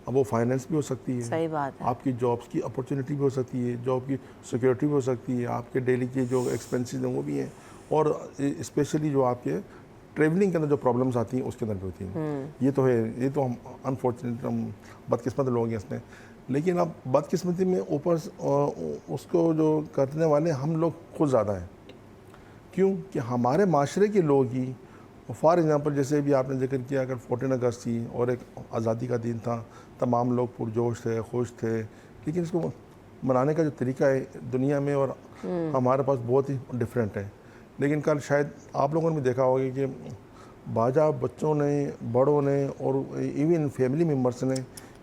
अब वो फाइनेंस भी हो सकती है, सही बात है, आपकी जॉब्स की अपॉर्चुनिटी भी हो सकती है, जॉब की सिक्योरिटी भी हो सकती है, आपके डेली के जो एक्सपेंसेस हैं वो भी हैं, और स्पेशली जो आपके ट्रेवलिंग के अंदर जो प्रॉब्लम्स आती हैं उसके अंदर भी होती हैं। ये तो है, ये तो हम अनफॉर्चुनेट हम बदकिस्मत लोग हैं इसमें। लेकिन अब बदकिस्मती में ऊपर उसको जो करने वाले हम लोग खुद ज़्यादा हैं। क्यों कि हमारे माशरे के लोग ही, फॉर एग्ज़ाम्पल जैसे भी आपने जिक्र किया, अगर 14 अगस्त थी और एक आज़ादी का दिन था, तमाम लोग पुरजोश थे, खुश थे, लेकिन इसको मनाने का जो तरीका है दुनिया में और हमारे पास बहुत ही डिफरेंट है। लेकिन कल शायद आप लोगों ने भी देखा होगा कि बाजा बच्चों ने, बड़ों ने और इवन फैमिली मेम्बर्स ने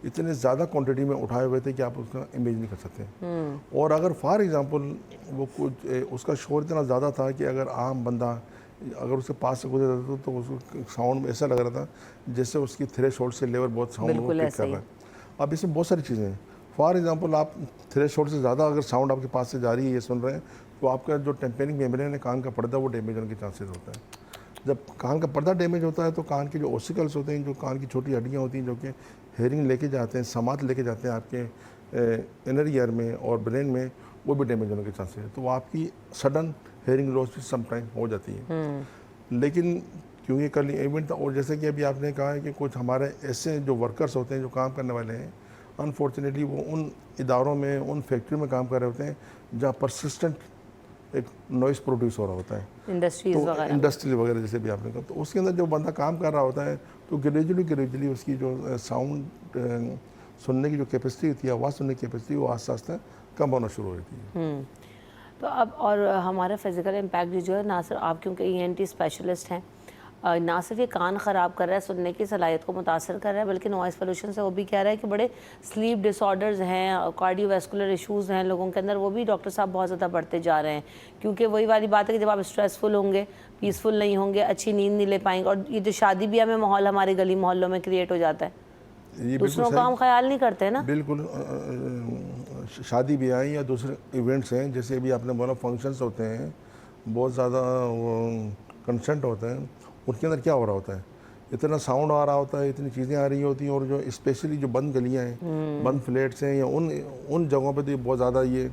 इतने ज़्यादा क्वांटिटी में उठाए हुए थे कि आप उसका इमेज नहीं कर सकते। और अगर फॉर एग्ज़ाम्पल वो कुछ उसका शोर इतना ज़्यादा था कि अगर आम बंदा अगर उसके पास से गुजर जाता तो उसको साउंड ऐसा लग रहा था जैसे उसकी थ्रेशोल्ड से लेवल बहुत साउंड वो पिक कर रहा है। अब इसमें बहुत सारी चीज़ें हैं। फॉर एग्ज़ाम्पल आप थ्रेशोल्ड से ज़्यादा अगर साउंड आपके पास से जा रही है, ये सुन रहे हैं, तो आपका जो टेम्पेरिंग मेम्ब्रेन है, कान का पर्दा, वो डैमेज होने के चांसेस होता है। जब कान का पर्दा डैमेज होता है तो कान के जो ओसिकल्स होते हैं, जो कान की छोटी हड्डियाँ होती हैं जो कि हेयरिंग लेके जाते हैं, समात लेके जाते हैं आपके इनर ईयर में और ब्रेन में, वो भी डैमेज होने के चांसेस है। तो वो आपकी सडन हेयरिंग लॉस भी समटाइम हो जाती है। लेकिन क्योंकि कल इवेंट था, और जैसे कि अभी आपने कहा है कि कुछ हमारे ऐसे जो वर्कर्स होते हैं, जो काम करने वाले हैं, अनफॉर्चुनेटली वो उन इदारों में, उन फैक्ट्री में काम कर रहे होते हैं जहाँ परसिस्टेंट एक नॉइस प्रोड्यूस हो रहा होता है, इंडस्ट्रीज वगैरह जैसे भी आपने कहा। तो उसके अंदर जो बंदा काम कर रहा होता है तो ग्रेजुअली उसकी जो साउंड सुनने की जो कैपेसिटी होती है, आवाज़ सुनने की कैपेसिटी, वो आस्ते आस्ते कम होना शुरू हो जाती है। तो अब और हमारा फिज़िकल इम्पैक्ट भी जो है, ना सिर्फ आप क्योंकि ENT स्पेशलिस्ट हैं, ना सिर्फ ये कान ख़राब कर रहा है, सुनने की सलाहियत को मुतासर कर रहा है, बल्कि नॉइज़ पोल्यूशन से वो भी कह रहा है कि बड़े स्लीप डिसऑर्डर्स हैं, कार्डियोवैस्कुलर इश्यूज़ हैं लोगों के अंदर, वो भी डॉक्टर साहब बहुत ज़्यादा बढ़ते जा रहे हैं। क्योंकि वही वाली बात है कि जब आप स्ट्रेसफुल होंगे, पीसफुल नहीं होंगे, अच्छी नींद नहीं ले पाएंगे, और ये जो शादी ब्याह में माहौल हमारे गली मोहल्लों में क्रिएट हो जाता है, दूसरों का हम ख्याल नहीं करते हैं ना। बिल्कुल, शादी ब्याह या दूसरे इवेंट्स हैं, जैसे अभी आपने बोला फंक्शंस होते हैं, बहुत ज़्यादा कंसेंट होते हैं, उनके अंदर क्या हो रहा होता है, इतना साउंड आ रहा होता है, इतनी चीज़ें आ रही होती हैं, और जो स्पेशली जो बंद गलियाँ हैं, बंद फ्लैट्स हैं, या उन जगहों पे तो बहुत ज़्यादा ये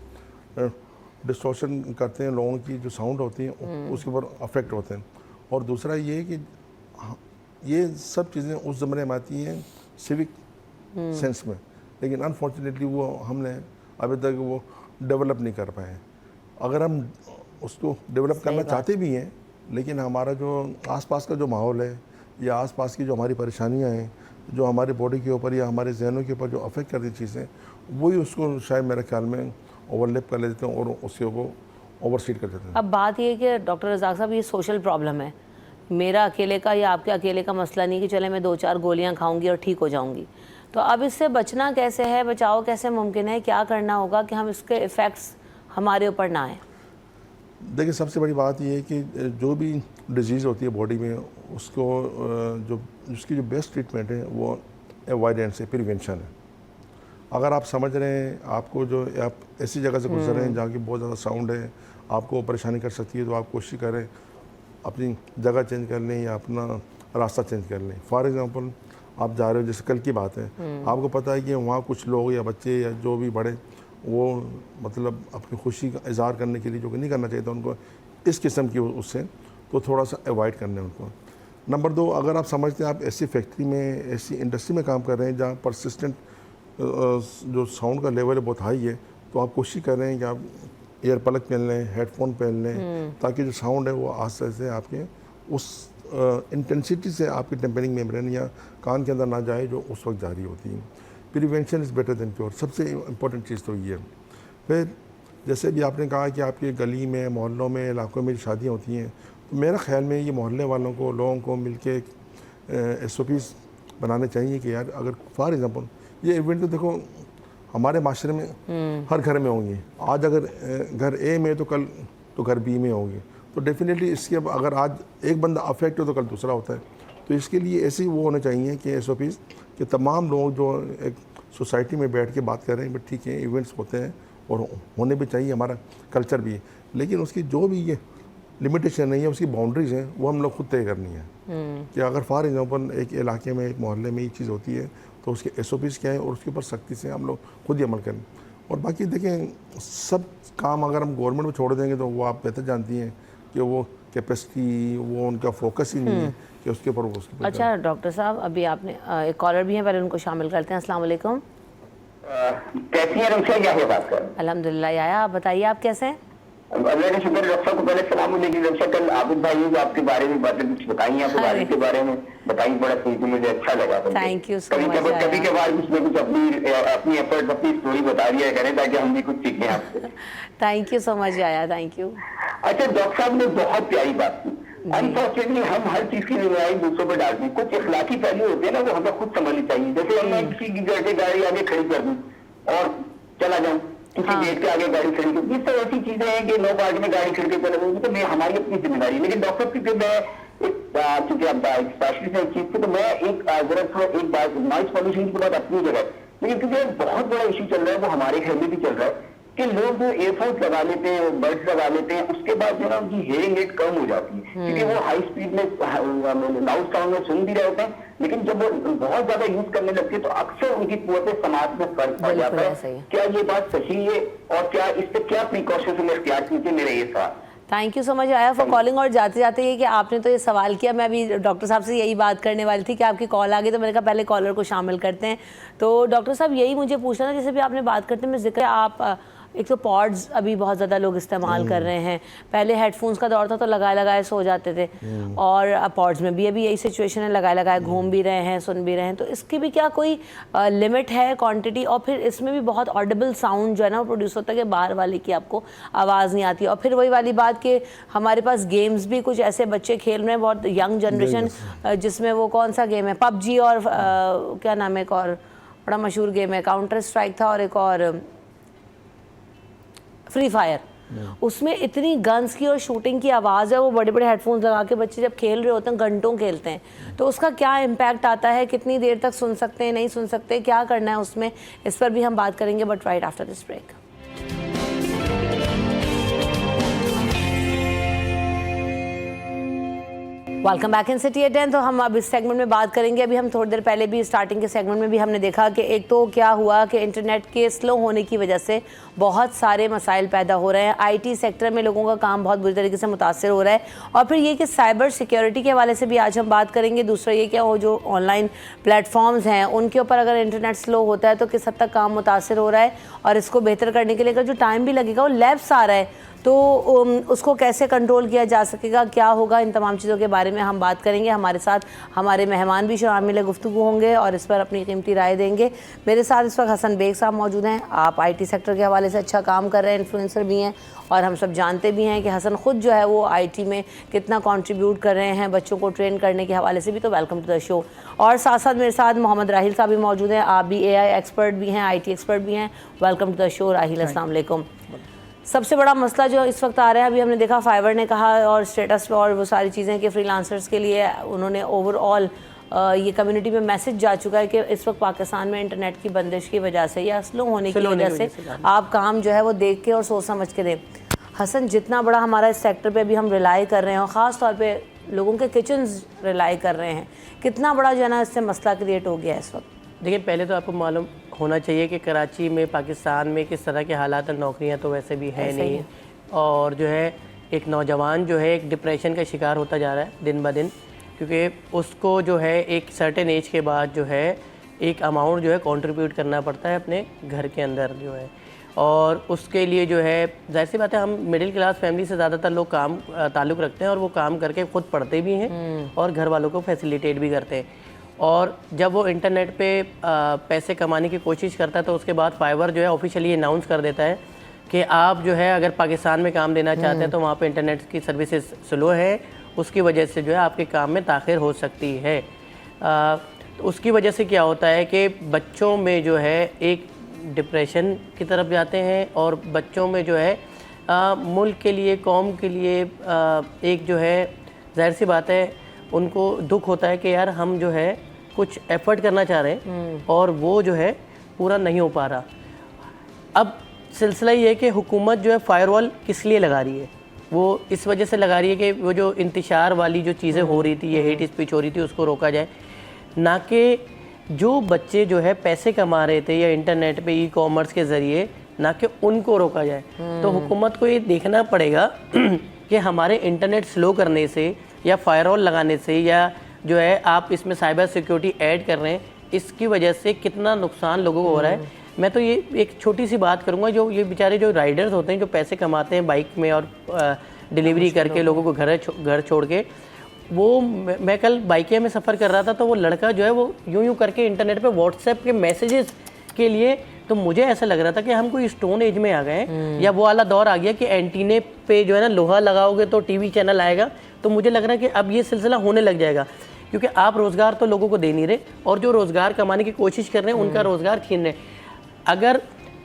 डिस्टॉर्शन करते हैं लोगों की जो साउंड होती है, उसके ऊपर अफेक्ट होते हैं। और दूसरा ये है कि ये सब चीज़ें उस ज़माने में आती हैं सिविक सेंस में, लेकिन अनफॉर्चुनेटली वो हमने अभी तक वो डेवलप नहीं कर पाए। अगर हम उसको डेवलप करना चाहते भी हैं, लेकिन हमारा जो आसपास का जो माहौल है या आसपास की जो हमारी परेशानियां हैं, जो हमारी बॉडी के ऊपर या हमारे जहनों के ऊपर जो अफेक्ट करती चीज़ें, वही उसको शायद मेरे ख्याल में ओवरलैप कर लेते हैं और उससे वो ओवरसीड कर देते हैं। अब बात ये है कि डॉक्टर रज़ाक साहब, ये सोशल प्रॉब्लम है, मेरा अकेले का या आपके अकेले का मसला नहीं कि चले मैं 2-4 गोलियां खाऊंगी और ठीक हो जाऊंगी। तो अब इससे बचना कैसे है, बचाव कैसे मुमकिन है, क्या करना होगा कि हम इसके इफ़ेक्ट्स हमारे ऊपर ना आए? देखिए, सबसे बड़ी बात यह है कि जो भी डिजीज़ होती है बॉडी में, उसको जो उसकी जो बेस्ट ट्रीटमेंट है वो अवॉइडेंस है, प्रिवेंशन है। अगर आप समझ रहे हैं आपको जो आप ऐसी जगह से गुजर रहे हैं जहाँ की बहुत ज़्यादा साउंड है, आपको परेशानी कर सकती है, तो आप कोशिश करें अपनी जगह चेंज कर लें या अपना रास्ता चेंज कर लें। फॉर एग्ज़ाम्पल आप जा रहे हो, जैसे कल की बात है, आपको पता है कि वहाँ कुछ लोग या बच्चे या जो भी बड़े, वो मतलब अपनी खुशी का इज़हार करने के लिए जो कि नहीं करना चाहिए था उनको, इस किस्म की उससे तो थोड़ा सा अवॉइड करना है उनको। नंबर 2, अगर आप समझते हैं आप ऐसी फैक्ट्री में, ऐसी इंडस्ट्री में काम कर रहे हैं जहाँ परसिस्टेंट जो साउंड का लेवल है बहुत हाई है, तो आप कोशिश कर रहे हैं कि आप एयर प्लग पहन लें, हेडफोन पहन लें, ताकि जो साउंड है वो आस्ते से आपके उस इंटेंसिटी से आपकी टेम्परिंग मेम्ब्रेन या कान के अंदर ना जाए जो उस वक्त जारी होती है। Prevention is better than cure, सबसे इम्पोर्टेंट चीज़ तो ये है। फिर जैसे भी आपने कहा कि आपकी गली में, मोहल्लों में, इलाकों में शादियाँ होती हैं, तो मेरा ख्याल में ये मोहल्ले वालों को, लोगों को मिल के SOPs बनाने चाहिए कि यार अगर फॉर एग्ज़ाम्पल ये इवेंट तो देखो हमारे माशरे में हर घर में होंगे। आज अगर घर A में तो कल तो घर B में होंगे, तो डेफिनेटली इसके अगर आज एक बंदा अफेक्ट हो तो कल दूसरा होता है। तो इसके लिए ऐसे वो होने चाहिए कि SOPs कि तमाम लोग जो एक सोसाइटी में बैठ के बात कर रहे हैं, बट ठीक है इवेंट्स होते हैं और होने भी चाहिए, हमारा कल्चर भी है, लेकिन उसकी जो भी ये लिमिटेशन नहीं है, उसकी बाउंड्रीज़ हैं, वो हम लोग खुद तय करनी है। कि अगर फॉर एग्जांपल एक इलाके में, एक मोहल्ले में ये चीज़ होती है तो उसके SOPs क्या है और उसके ऊपर सख्ती से हम लोग खुद ही अमल करें। और बाकी देखें, सब काम अगर हम गवर्नमेंट में छोड़ देंगे तो वो आप बेहतर जानती हैं कि वो कैपेसिटी, वो उनका फोकस ही नहीं है कि उसके ऊपर वो उसके। अच्छा डॉक्टर साहब, अभी आपने एक कॉलर भी हैं, पहले उनको शामिल करते हैं। अस्सलाम वालेकुम। कैसी हैं रमशा, क्या है बात कर? अल्हम्दुलिल्लाह। याया, आप बताइए आप कैसे हैं? अल्लाह का शुक्र। रक्षा को पहले सलाम अलैकुम। रक्षा, कल आबिद भाई ने आपके बारे में बातें कुछ बताई, आपके बारे के बारे में बताई, बड़ा सुन के मुझे अच्छा लगा। Thank you so much. कभी कभार कुछ ना कुछ अपनी एफर्ट, अपनी स्टोरी बता दिया करें ताकि हम भी कुछ सीखें आपसे। थैंक यू सो मच याया, थैंक यू। अच्छा, डॉक्टर साहब ने बहुत प्यारी बात की। अनफॉर्चुनेटली हम हर चीज की जिम्मेदारी दूसरों पर डालते हैं। कुछ इखलाकी पहलू होते हैं ना, वो हमें खुद समझनी चाहिए। जैसे मैं किसी की घर के गाड़ी आगे खड़ी कर दूं और चला जाऊं, किसी गेट के आगे गाड़ी खड़ी कर, इस तरह ऐसी चीजें हैं कि नो पार्क में गाड़ी खड़ी कर चले जाऊंगी, तो मैं हमारी अपनी जिम्मेदारी। लेकिन डॉक्टर की मैं चूंकि आप स्पेशलिस्ट है इस चीज पे, तो मैं एक बात नॉइज पॉल्यूशन की बात अपनी जगह, लेकिन क्योंकि बहुत बड़ा इशू चल रहा है, वो हमारे घर में भी चल रहा है कि लोग जो एयरफोन्स लगा लेते हैं, बड्स लगा लेते हैं, उसके बाद जो ना उनकी हेयरिंग एड कम हो जाती है, क्योंकि वो हाई स्पीड में लाउड साउंड में सुन भी रहे होते हैं, लेकिन जब वो बहुत ज्यादा यूज करने लगते हैं तो अक्सर उनकी कुव्वत समाज में फर्क पड़ जाता है। क्या ये बात सही है और क्या इस पर क्या प्रिकॉशंस हमें इख्तियार कीजिए, मेरा ये सवाल। थैंक यू सो मच आया फॉर कॉलिंग। और जाते जाते ये कि आपने तो ये सवाल किया, मैं अभी डॉक्टर साहब से यही बात करने वाली थी कि आपकी कॉल आ गई, तो मैंने कहा पहले कॉलर को शामिल करते हैं। तो डॉक्टर साहब यही मुझे पूछना था, जैसे भी आपने बात करते हैं, जिक्र आप एक तो पॉड्स अभी बहुत ज़्यादा लोग इस्तेमाल कर रहे हैं, पहले हेडफोन्स का दौर था तो लगाए लगाए सो जाते थे, और अब पॉड्स में भी अभी यही सिचुएशन है, लगाए लगाए घूम भी रहे हैं, सुन भी रहे हैं। तो इसकी भी क्या कोई लिमिट है, क्वांटिटी? और फिर इसमें भी बहुत ऑडिबल साउंड जो है ना वो प्रोड्यूस होता है कि बाहर वाले की आपको आवाज़ नहीं आती। और फिर वही वाली बात कि हमारे पास गेम्स भी कुछ ऐसे बच्चे खेल रहे हैं, बहुत यंग जनरेशन, जिसमें वो कौन सा गेम है, PUBG और क्या नाम है, एक और बड़ा मशहूर गेम है, काउंटर स्ट्राइक था, और एक और फ्री फायर, उसमें इतनी गन्स की और शूटिंग की आवाज़ है, वो बड़े बड़े हेडफोन्स लगा के बच्चे जब खेल रहे होते हैं, घंटों खेलते हैं, तो उसका क्या इम्पैक्ट आता है, कितनी देर तक सुन सकते हैं, नहीं सुन सकते, क्या करना है उसमें, इस पर भी हम बात करेंगे, but right after this break. Welcome back in city at 10। तो हम अब इस सेगमेंट में बात करेंगे, अभी हम थोड़ी देर पहले भी स्टार्टिंग के सेगमेंट में भी हमने देखा कि एक तो क्या हुआ कि इंटरनेट के स्लो होने की वजह से बहुत सारे मसाइल पैदा हो रहे हैं, IT सेक्टर में लोगों का काम बहुत बुरी तरीके से मुतासर हो रहा है, और फिर ये कि साइबर सिक्योरिटी के हवाले से भी आज हम बात करेंगे। दूसरा ये क्या हो, जो ऑनलाइन प्लेटफॉर्म्स हैं उनके ऊपर अगर इंटरनेट स्लो होता है तो किस हद तक काम मुतासर हो रहा है, और इसको बेहतर करने के लिए अगर जो टाइम भी लगेगा, वो लैप्स आ रहा है, तो उसको कैसे कंट्रोल किया जा सकेगा, क्या होगा, इन तमाम चीज़ों के बारे में हम बात करेंगे। हमारे साथ हमारे मेहमान भी शामिल गुफ्तगू होंगे और इस पर अपनी कीमती राय देंगे। मेरे साथ इस वक्त हसन बेग साहब मौजूद हैं। आप IT सेक्टर के हवाले से अच्छा काम कर रहे हैं, इन्फ्लुएंसर भी हैं, और हम सब जानते भी हैं कि हसन ख़ुद जो है वो IT में कितना कंट्रीब्यूट कर रहे हैं बच्चों को ट्रेन करने के हवाले से भी। तो वेलकम टू द शो। और साथ साथ मेरे साथ मोहम्मद राहिल साहब भी मौजूद हैं। आप भी AI एक्सपर्ट भी हैं, IT एक्सपर्ट भी हैं। Welcome to the show Rahil, अस्सलाम वालेकुम। सबसे बड़ा मसला जो इस वक्त आ रहा है, अभी हमने देखा फाइवर ने कहा और स्टेटस पे और वो सारी चीज़ें कि फ्रीलांसर्स के लिए उन्होंने ओवरऑल ये कम्युनिटी में मैसेज जा चुका है कि इस वक्त पाकिस्तान में इंटरनेट की बंदिश की वजह से या स्लो होने की वजह से आप काम जो है वो देख के और सोच समझ के दें। हसन, जितना बड़ा हमारा इस सेक्टर पे भी हम रिलाई कर रहे हैं, और ख़ास तौर पे लोगों के किचन्स रिलाई कर रहे हैं, कितना बड़ा जो है ना इससे मसला क्रिएट हो गया है इस वक्त? देखिए, पहले तो आपको मालूम होना चाहिए कि कराची में, पाकिस्तान में किस तरह के हालात और नौकरियां तो वैसे भी है नहीं है, और जो है एक नौजवान जो है एक डिप्रेशन का शिकार होता जा रहा है दिन ब दिन, क्योंकि उसको जो है एक सर्टेन एज के बाद जो है एक अमाउंट जो है कंट्रीब्यूट करना पड़ता है अपने घर के अंदर जो है, और उसके लिए जो है जाहिर सी बात है, हम मिडिल क्लास फैमिली से ज़्यादातर लोग काम ताल्लुक़ रखते हैं और वो काम करके खुद पढ़ते भी हैं और घर वालों को फैसिलिटेट भी करते हैं। और जब वो इंटरनेट पे पैसे कमाने की कोशिश करता है तो उसके बाद फाइवर जो है ऑफिशियली अनाउंस कर देता है कि आप जो है अगर पाकिस्तान में काम देना चाहते हैं तो वहाँ पे इंटरनेट की सर्विसेज स्लो है, उसकी वजह से जो है आपके काम में ताख़िर हो सकती है। तो उसकी वजह से क्या होता है कि बच्चों में जो है एक डिप्रेशन की तरफ जाते हैं और बच्चों में जो है मुल्क के लिए, कौम के लिए एक जो है जाहिर सी बात है उनको दुख होता है कि यार हम जो है कुछ एफर्ट करना चाह रहे हैं और वो जो है पूरा नहीं हो पा रहा। अब सिलसिला ये है कि हुकूमत जो है फायरवॉल किस लिए लगा रही है, वो इस वजह से लगा रही है कि वो जो इंतशार वाली जो चीज़ें हो रही थी, ये हेट स्पीच हो रही थी, उसको रोका जाए, ना कि जो बच्चे जो है पैसे कमा रहे थे या इंटरनेट पे ई कॉमर्स के ज़रिए, ना कि उनको रोका जाए। तो हुकूमत को ये देखना पड़ेगा कि हमारे इंटरनेट स्लो करने से या फायरवॉल लगाने से या जो है आप इसमें साइबर सिक्योरिटी ऐड कर रहे हैं, इसकी वजह से कितना नुकसान लोगों को हो रहा है। मैं तो ये एक छोटी सी बात करूँगा, जो ये बेचारे जो राइडर्स होते हैं जो पैसे कमाते हैं बाइक में और डिलीवरी करके लोगों को घर छोड़ के, वो मैं कल बाइकिया में सफ़र कर रहा था तो वो लड़का जो है वो यूं करके इंटरनेट पे व्हाट्सएप के मैसेजेस के लिए, तो मुझे ऐसा लग रहा था कि हम कोई स्टोन एज में आ गए हैं या वो वाला दौर आ गया कि एंटीने पे जो है ना लोहा लगाओगे तो टीवी चैनल आएगा। तो मुझे लग रहा है कि अब ये सिलसिला होने लग जाएगा, क्योंकि आप रोज़गार तो लोगों को दे नहीं रहे और जो रोज़गार कमाने की कोशिश कर रहे हैं उनका रोज़गार छीन रहे हैं। अगर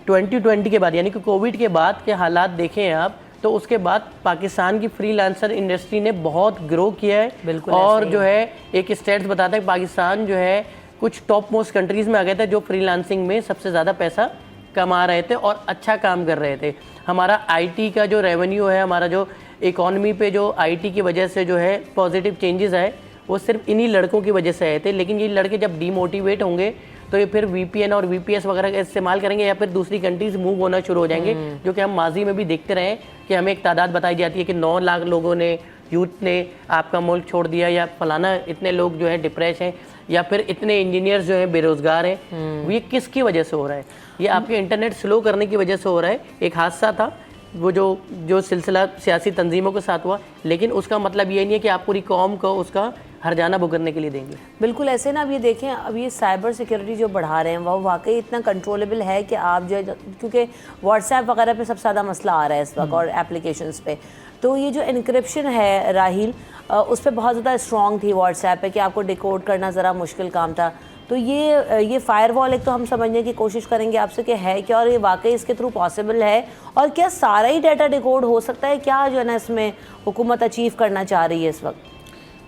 2020 के बाद यानी कि कोविड के बाद के हालात देखें आप, तो उसके बाद पाकिस्तान की फ्रीलांसर इंडस्ट्री ने बहुत ग्रो किया है और जो है एक स्टेट्स बताता है कि पाकिस्तान जो है कुछ टॉप मोस्ट कंट्रीज़ में आ गया था जो फ्रीलांसिंग में सबसे ज़्यादा पैसा कमा रहे थे और अच्छा काम कर रहे थे। हमारा आईटी का जो रेवेन्यू है, हमारा जो इकॉनमी पे जो आईटी की वजह से जो है पॉजिटिव चेंजेस आए, वो सिर्फ इन्हीं लड़कों की वजह से आए थे। लेकिन ये लड़के जब डीमोटिवेट होंगे तो ये फिर VPN और VPS वगैरह का इस्तेमाल करेंगे या फिर दूसरी कंट्रीज मूव होना शुरू हो जाएंगे, जो कि हम माजी में भी देखते रहे कि हमें एक तादाद बताई जाती है कि 9 लाख लोगों ने, यूथ ने आपका मुल्क छोड़ दिया, या फलाना इतने लोग जो है डिप्रेस हैं, या फिर इतने इंजीनियर्स जो हैं बेरोज़गार हैं। ये किसकी वजह से हो रहा है? ये आपके इंटरनेट स्लो करने की वजह से हो रहा है। एक हादसा था वो जो सिलसिला सियासी तंजीमों के साथ हुआ, लेकिन उसका मतलब ये नहीं है कि आप पूरी कौम को उसका हरजाना भुगतने के लिए देंगे। बिल्कुल ऐसे ना, अब ये देखें, अब ये साइबर सिक्योरिटी जो बढ़ा रहे हैं वो वाकई इतना कंट्रोलेबल है कि आप जो है, क्योंकि व्हाट्सएप वगैरह पे सबसे ज़्यादा मसला आ रहा है इस वक्त और एप्लीकेशंस पे, तो ये जो इनक्रिप्शन है राहिल, उस पर बहुत ज़्यादा स्ट्रॉन्ग थी व्हाट्सएप पे कि आपको डिकोड करना ज़रा मुश्किल काम था। तो ये फायरवॉल एक तो हम समझने की कोशिश करेंगे आपसे कि है क्या और ये वाकई इसके थ्रू पॉसिबल है, और क्या सारा ही डाटा डिकोड हो सकता है, क्या जो है ना इसमें हुकूमत अचीव करना चाह रही है इस वक्त?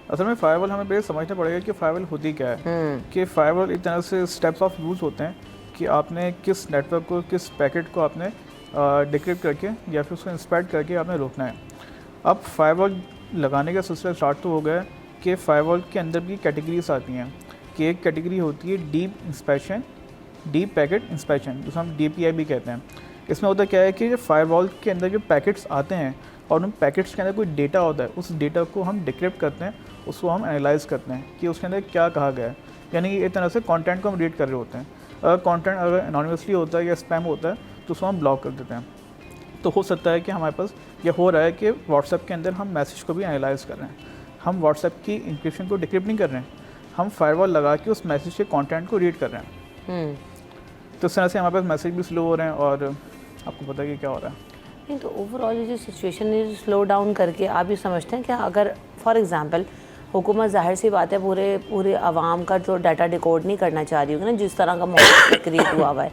असल में फायरवॉल हमें पहले समझना पड़ेगा कि फायरवॉल होती क्या है। कि फायरवॉल एक तरह से स्टेप्स ऑफ यूज़ होते हैं कि आपने किस नेटवर्क को, किस पैकेट को आपने डिक्रिप्ट करके या फिर उसको इंस्पेक्ट करके आपने रोकना है। अब फायरवॉल लगाने का सिलसिला स्टार्ट तो हो गया कि फायरवॉल के अंदर भी कैटेगरीज आती हैं कि एक कैटेगरी होती है deep inspection, deep packet inspection, जिसे हम DPI भी कहते हैं। इसमें होता क्या है कि जो फायरवॉल के अंदर जो पैकेट्स आते हैं और उन पैकेट्स के अंदर कोई डेटा होता है, उस डेटा को हम डिक्रिप्ट करते हैं, उसको हम एनालाइज करते हैं कि उसके अंदर क्या कहा गया है। यानी कि एक तरह से कंटेंट को हम रीड कर रहे होते हैं। अगर कंटेंट अगर एनोनिमसली होता है या स्पैम होता है तो उसको हम ब्लॉक कर देते हैं। तो हो सकता है कि हमारे पास ये हो रहा है कि व्हाट्सएप के अंदर हम मैसेज को भी एनालाइज कर रहे हैं। हम व्हाट्सएप की इंक्रिप्शन को डिक्रिप्ट नहीं कर रहे हैं, हम फायरवॉल लगा के उस मैसेज के कंटेंट को रीड कर रहे हैं। तो इस तरह से हमारे पास मैसेज भी स्लो हो रहे हैं और आपको पता है कि क्या हो रहा है। नहीं, तो ओवरऑल ये जो सिचुएशन है स्लो डाउन करके आप ये समझते हैं कि अगर फॉर एग्जांपल हुकूमत जाहिर सी बात है पूरे आवाम का जो डाटा डिकोड नहीं करना चाह रही होगी ना, जिस तरह का माहौल क्रिएट हुआ हुआ है,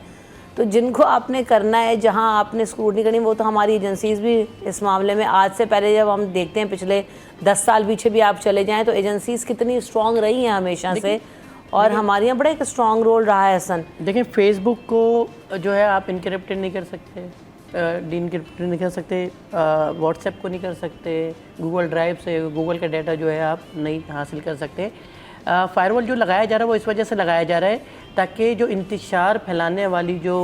तो जिनको आपने करना है, जहां आपने स्क्रूटनी करनी, वो तो हमारी एजेंसीज़ भी इस मामले में, आज से पहले जब हम देखते हैं पिछले 10 साल पीछे भी आप चले जाएं तो एजेंसीज़ कितनी स्ट्रॉन्ग रही हैं हमेशा से, और हमारे यहाँ बड़ा एक स्ट्रॉन्ग रोल रहा है हसन। देखिए, फेसबुक को जो है आप इनक्रिप्टेड नहीं कर सकते, डीइनक्रिप्टेड नहीं कर सकते, व्हाट्सएप को नहीं कर सकते, गूगल ड्राइव से गूगल का डाटा जो है आप नहीं हासिल कर सकते। फायरवॉल जो लगाया जा रहा है वो इस वजह से लगाया जा रहा है ताकि जो इंतशार फैलाने वाली जो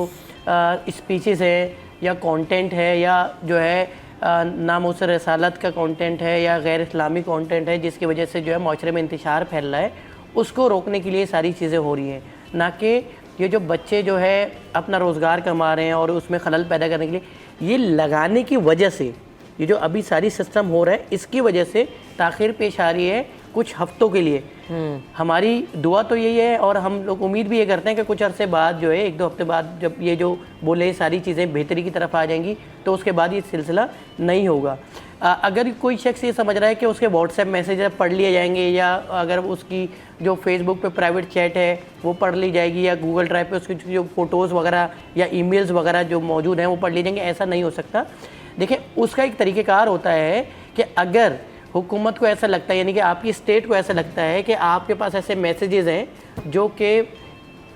स्पीचेस है या कंटेंट है या जो है नामूसर रसालत का कंटेंट है या गैर इस्लामी कंटेंट है, जिसकी वजह से जो है माशरे में इंतशार फैल रहा है, उसको रोकने के लिए सारी चीज़ें हो रही हैं, ना कि ये जो बच्चे जो है अपना रोज़गार कमा रहे हैं और उसमें खलल पैदा करने के लिए ये लगाने की वजह से, ये जो अभी सारी सिस्टम हो रहा है इसकी वजह से ताख़ीर पेश आ रही है कुछ हफ्तों के लिए। हमारी दुआ तो यही है और हम लोग उम्मीद भी ये करते हैं कि कुछ अरसे बाद जो है, 1-2 हफ्ते बाद जब ये जो बोले सारी चीज़ें बेहतरी की तरफ आ जाएंगी तो उसके बाद ये सिलसिला नहीं होगा। अगर कोई शख्स ये समझ रहा है कि उसके व्हाट्सएप मैसेज पढ़ लिए जाएंगे या अगर उसकी जो फेसबुक पे प्राइवेट चैट है वो पढ़ ली जाएगी या गूगल ड्राइव पे उसकी जो फ़ोटोज़ वगैरह या ईमेल्स वगैरह जो मौजूद हैं वो पढ़ ली जाएंगे, ऐसा नहीं हो सकता। देखिए उसका एक तरीक़ेकार होता है कि अगर हुकूमत को ऐसा लगता है, यानी कि आपकी स्टेट को ऐसा लगता है कि आपके पास ऐसे मैसेजेस हैं जो कि